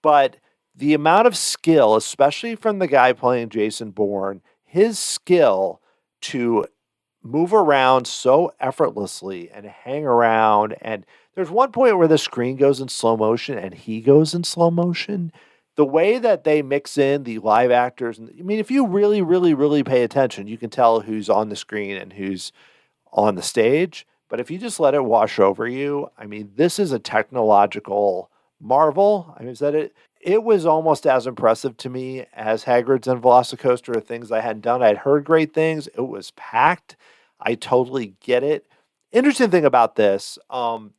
but the amount of skill, especially from the guy playing Jason Bourne, his skill to move around so effortlessly and hang around. And there's one point where the screen goes in slow motion and he goes in slow motion. The way that they mix in the live actors, I mean, if you really, really, really pay attention, you can tell who's on the screen and who's on the stage. But if you just let it wash over you, I mean, this is a technological marvel. I mean, it was almost as impressive to me as Hagrid's and VelociCoaster are things I hadn't done. I'd heard great things. It was packed. I totally get it. Interesting thing about this,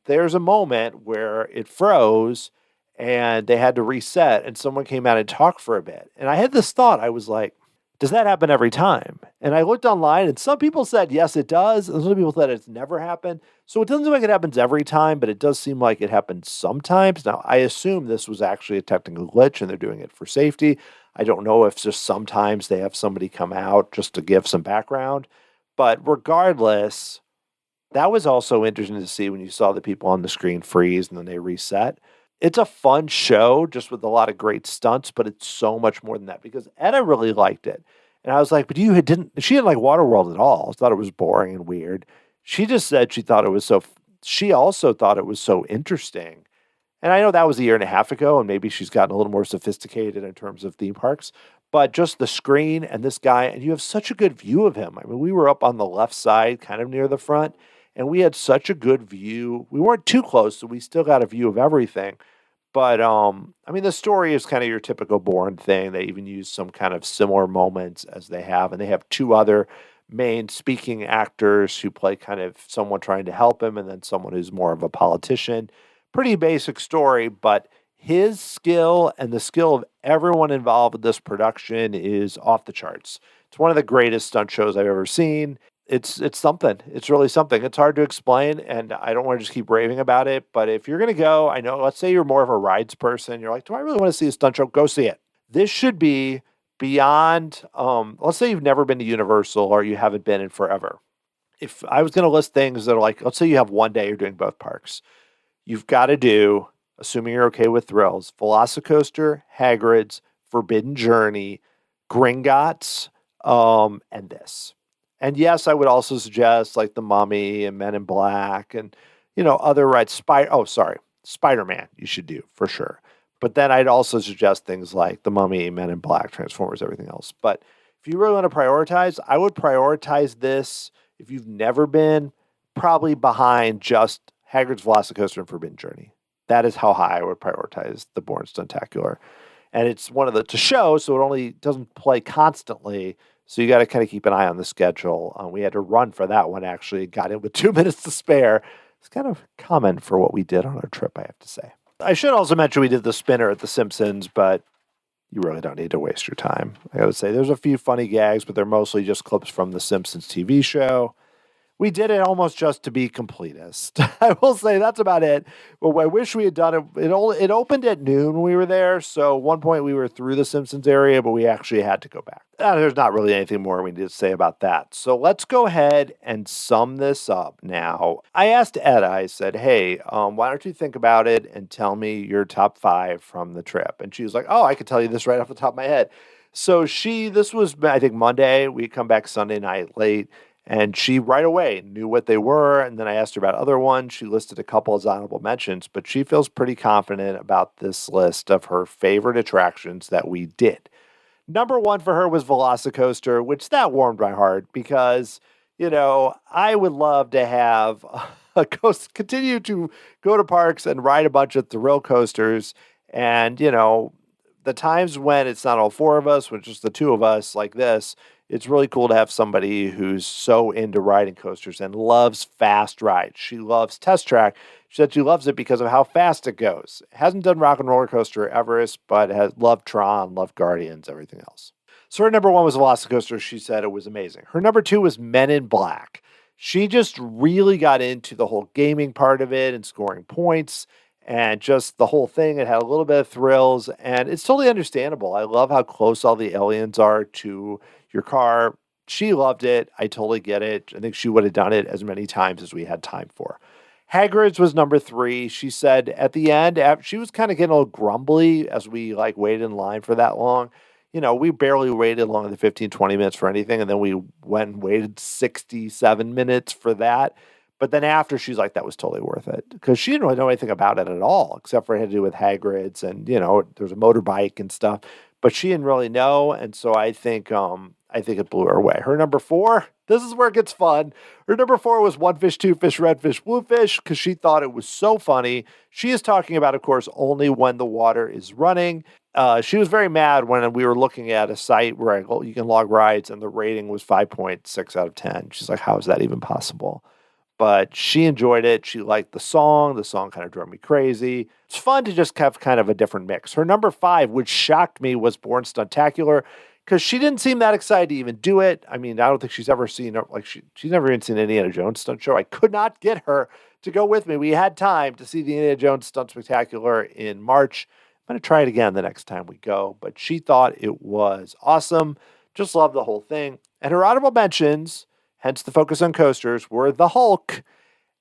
there's a moment where it froze and they had to reset, and someone came out and talked for a bit. And I had this thought. I was like, Does that happen every time? And I looked online and some people said, yes, it does. And some people said it's never happened. So it doesn't seem like it happens every time, but it does seem like it happens sometimes. Now, I assume this was actually a technical glitch and they're doing it for safety. I don't know if just sometimes they have somebody come out just to give some background. But regardless, that was also interesting to see when you saw the people on the screen freeze and then they reset. It's a fun show just with a lot of great stunts, but it's so much more than that because Edda really liked it. And I was like, but she didn't like Waterworld at all. I thought it was boring and weird. She just said she also thought it was so interesting. And I know that was a year and a half ago, and maybe she's gotten a little more sophisticated in terms of theme parks, but just the screen and this guy, and you have such a good view of him. I mean, we were up on the left side, kind of near the front, and we had such a good view. We weren't too close, so we still got a view of everything. But I mean, the story is kind of your typical Bourne thing. They even use some kind of similar moments as they have, and they have two other main speaking actors who play kind of someone trying to help him, and then someone who's more of a politician. Pretty basic story, but his skill and the skill of everyone involved with this production is off the charts. It's one of the greatest stunt shows I've ever seen. It's something. It's really something. It's hard to explain, and I don't want to just keep raving about it. But if you're going to go, I know, let's say you're more of a rides person. You're like, do I really want to see a stunt show? Go see it. This should be beyond, let's say you've never been to Universal or you haven't been in forever. If I was going to list things that are like, let's say you have one day you're doing both parks. You've got to do, assuming you're okay with thrills, VelociCoaster, Hagrid's, Forbidden Journey, Gringotts, and this. And yes, I would also suggest like The Mummy and Men in Black and, other rides. Spider-Man you should do for sure. But then I'd also suggest things like The Mummy, Men in Black, Transformers, everything else. But if you really want to prioritize, I would prioritize this, if you've never been, probably behind just Hagrid's VelociCoaster and Forbidden Journey. That is how high I would prioritize the Bourne Stuntacular. And it's one of the to show, so it only doesn't play constantly. So you got to kind of keep an eye on the schedule. We had to run for that one, actually. Got in with 2 minutes to spare. It's kind of common for what we did on our trip, I have to say. I should also mention we did the spinner at The Simpsons, but you really don't need to waste your time. I got to say, there's a few funny gags, but they're mostly just clips from The Simpsons TV show. We did it almost just to be completist. I will say that's about it. But I wish we had done it. It opened at noon when we were there. So at one point we were through the Simpsons area, but we actually had to go back. There's not really anything more we need to say about that. So let's go ahead and sum this up now. I asked Edda, I said, hey, why don't you think about it and tell me your top 5 from the trip? And she was like, oh, I could tell you this right off the top of my head. So this was, I think, Monday. We come back Sunday night late. And she right away knew what they were. And then I asked her about other ones. She listed a couple as honorable mentions, but she feels pretty confident about this list of her favorite attractions that we did. Number 1 for her was VelociCoaster, which that warmed my heart because, I would love to have continue to go to parks and ride a bunch of thrill coasters. And, the times when it's not all 4 of us, when it's just the 2 of us like this, it's really cool to have somebody who's so into riding coasters and loves fast rides. She loves Test Track. She said she loves it because of how fast it goes. Hasn't done Rock and Roller Coaster or Everest, but has loved Tron, loved Guardians, everything else. So her number 1 was VelociCoaster. She said it was amazing. Her number 2 was Men in Black. She just really got into the whole gaming part of it and scoring points and just the whole thing. It had a little bit of thrills, and it's totally understandable. I love how close all the aliens are to your car. She loved it. I totally get it. I think she would have done it as many times as we had time for. Hagrid's was number 3. She said at the end, she was kind of getting a little grumbly as we waited in line for that long. We barely waited longer than 15, 20 minutes for anything. And then we went and waited 67 minutes for that. But then after, she's like, that was totally worth it. Because she didn't really know anything about it at all, except for it had to do with Hagrid's and, there's a motorbike and stuff. But she didn't really know. And so I think it blew her away. Her number 4, this is where it gets fun. Her number 4 was One Fish, Two Fish, Red Fish, Blue Fish, because she thought it was so funny. She is talking about, of course, only when the water is running. She was very mad when we were looking at a site where you can log rides and the rating was 5.6 out of 10. She's like, how is that even possible? But she enjoyed it. She liked the song. The song kind of drove me crazy. It's fun to just have kind of a different mix. Her number 5, which shocked me, was Bourne Stuntacular. because she didn't seem that excited to even do it. I mean, I don't think she's ever seen, like, she's never even seen an Indiana Jones stunt show. I could not get her to go with me. We had time to see the Indiana Jones Stunt Spectacular in March. I'm going to try it again the next time we go, but she thought it was awesome. Just loved the whole thing. And her honorable mentions, hence the focus on coasters, were the Hulk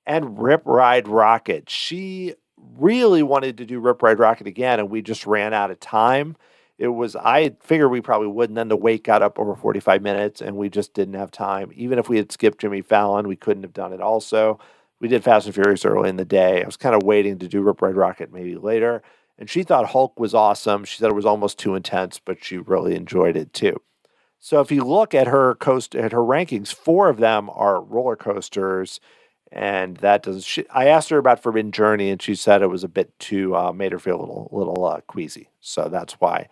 and Rip Ride Rocket. She really wanted to do Rip Ride Rocket again, and we just ran out of time. I figured we probably wouldn't. Then the wait got up over 45 minutes, and we just didn't have time. Even if we had skipped Jimmy Fallon, we couldn't have done it also. We did Fast and Furious early in the day. I was kind of waiting to do Rip Ride Rocket maybe later. And she thought Hulk was awesome. She said it was almost too intense, but she really enjoyed it too. So if you look at her rankings, 4 of them are roller coasters. And that I asked her about Forbidden Journey, and she said it was a bit too, made her feel a little queasy. So that's why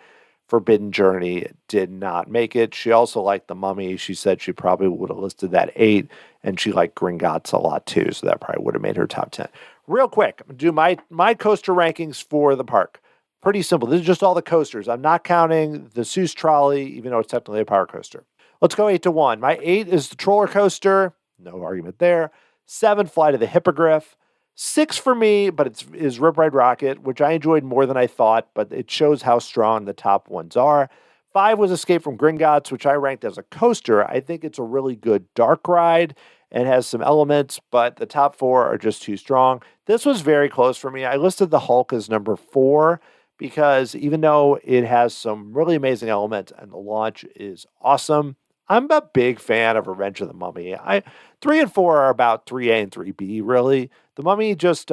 Forbidden Journey did not make it. She also liked The Mummy. She said she probably would have listed that 8, and she liked Gringotts a lot too, so that probably would have made her top 10. Real quick, I'm going to do my coaster rankings for the park. Pretty simple. This is just all the coasters. I'm not counting the Seuss Trolley, even though it's technically a power coaster. Let's go 8 to 1. My 8 is the Troller Coaster. No argument there. 7, Flight of the Hippogriff. 6 for me, but is Rip Ride Rocket, which I enjoyed more than I thought, but it shows how strong the top ones are. 5 was Escape from Gringotts, which I ranked as a coaster. I think it's a really good dark ride and has some elements, but the top 4 are just too strong. This was very close for me. I listed the Hulk as number 4 because even though it has some really amazing elements and the launch is awesome, I'm a big fan of Revenge of the Mummy. 3 and 4 are about 3A and 3B, really. The Mummy just,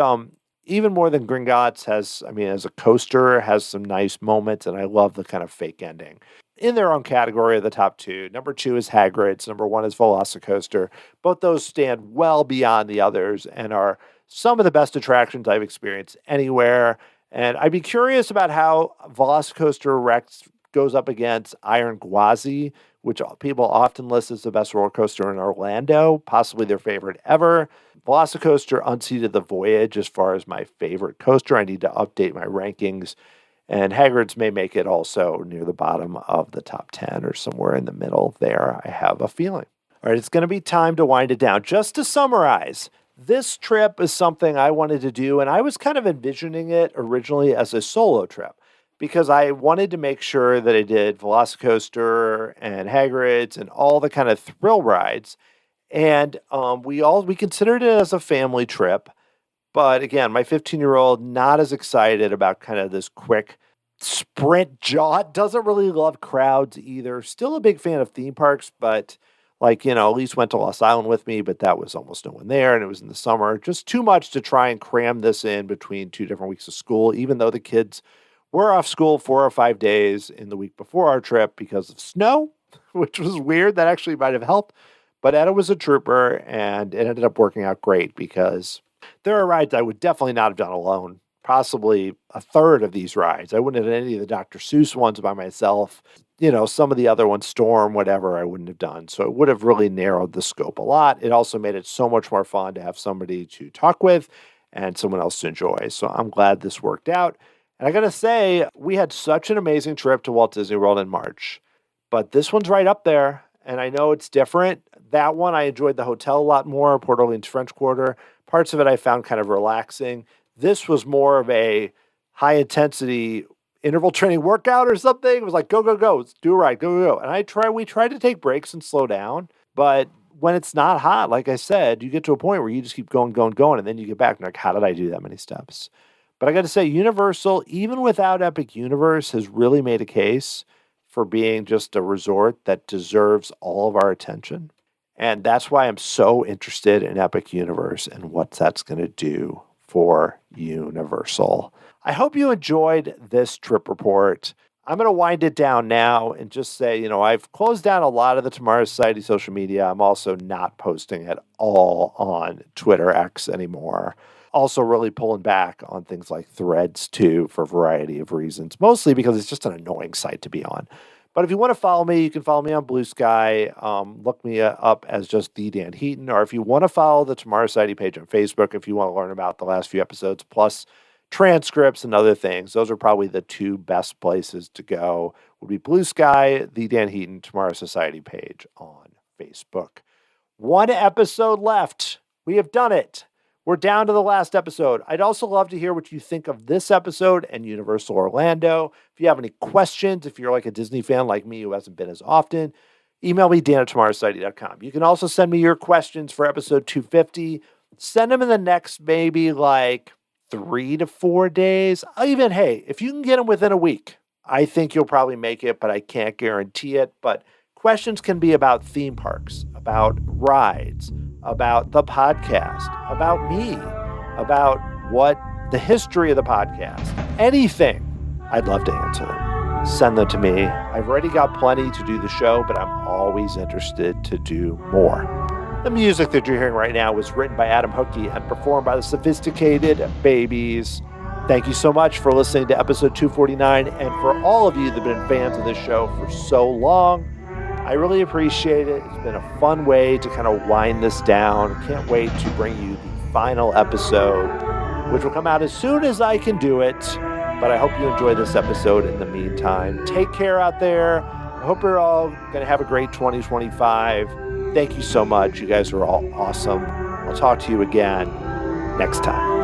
even more than Gringotts, as a coaster, has some nice moments, and I love the kind of fake ending. In their own category of the top 2, number 2 is Hagrid's, number 1 is VelociCoaster. Both those stand well beyond the others and are some of the best attractions I've experienced anywhere. And I'd be curious about how VelociCoaster Rex goes up against Iron Gwazi, which people often list as the best roller coaster in Orlando, possibly their favorite ever. VelociCoaster unseated the Voyage as far as my favorite coaster. I need to update my rankings. And Hagrid's may make it also near the bottom of the top 10 or somewhere in the middle there, I have a feeling. All right, it's going to be time to wind it down. Just to summarize, this trip is something I wanted to do, and I was kind of envisioning it originally as a solo trip because I wanted to make sure that I did VelociCoaster and Hagrid's and all the kind of thrill rides. And we considered it as a family trip. But again, my 15-year-old not as excited about kind of this quick sprint jaunt. Doesn't really love crowds either. Still a big fan of theme parks, but Elise went to Lost Island with me, but that was almost no one there, and it was in the summer. Just too much to try and cram this in between 2 different weeks of school, even though the kids were off school 4 or 5 days in the week before our trip because of snow, which was weird. That actually might have helped. But Etta was a trooper, and it ended up working out great because there are rides I would definitely not have done alone. Possibly a third of these rides. I wouldn't have done any of the Dr. Seuss ones by myself. Some of the other ones, Storm, whatever, I wouldn't have done. So it would have really narrowed the scope a lot. It also made it so much more fun to have somebody to talk with and someone else to enjoy. So I'm glad this worked out. And I got to say, we had such an amazing trip to Walt Disney World in March. But this one's right up there. And I know it's different. That one, I enjoyed the hotel a lot more, Port Orleans French Quarter. Parts of it I found kind of relaxing. This was more of a high-intensity interval training workout or something. It was like, go, go, go. Let's do a ride. Go, go, go. And we tried to take breaks and slow down. But when it's not hot, like I said, you get to a point where you just keep going, going, going. And then you get back and like, how did I do that many steps? But I got to say, Universal, even without Epic Universe, has really made a case for being just a resort that deserves all of our attention. And that's why I'm so interested in Epic Universe and what that's going to do for Universal. I hope you enjoyed this trip report. I'm going to wind it down now and just say, I've closed down a lot of the Tomorrow Society social media. I'm also not posting at all on Twitter X anymore. Also really pulling back on things like Threads too for a variety of reasons, mostly because it's just an annoying site to be on. But if you want to follow me, you can follow me on Blue Sky. Look me up as just the Dan Heaton. Or if you want to follow the Tomorrow Society page on Facebook, if you want to learn about the last few episodes, plus transcripts and other things. Those are probably the two best places to go. Would be Blue Sky, the Dan Heaton Tomorrow Society page on Facebook. One episode left. We have done it. We're down to the last episode. I'd also love to hear what you think of this episode and Universal Orlando. If you have any questions, if you're like a Disney fan like me who hasn't been as often, email me, dan@tomorrowsociety.com. You can also send me your questions for episode 250. Send them in the next maybe like 3 to 4 days. If you can get them within a week, I think you'll probably make it, but I can't guarantee it. But questions can be about theme parks, about rides, about the podcast, about me, about what the history of the podcast, anything. I'd love to answer them. Send them to me. I've already got plenty to do the show, but I'm always interested to do more. The music that you're hearing right now was written by Adam Hookey and performed by the Sophisticated Babies. Thank you so much for listening to episode 249, and for all of you that have been fans of this show for so long. I really appreciate it. It's been a fun way to kind of wind this down. Can't wait to bring you the final episode, which will come out as soon as I can do it. But I hope you enjoy this episode in the meantime. Take care out there. I hope you're all going to have a great 2025. Thank you so much. You guys are all awesome. I'll talk to you again next time.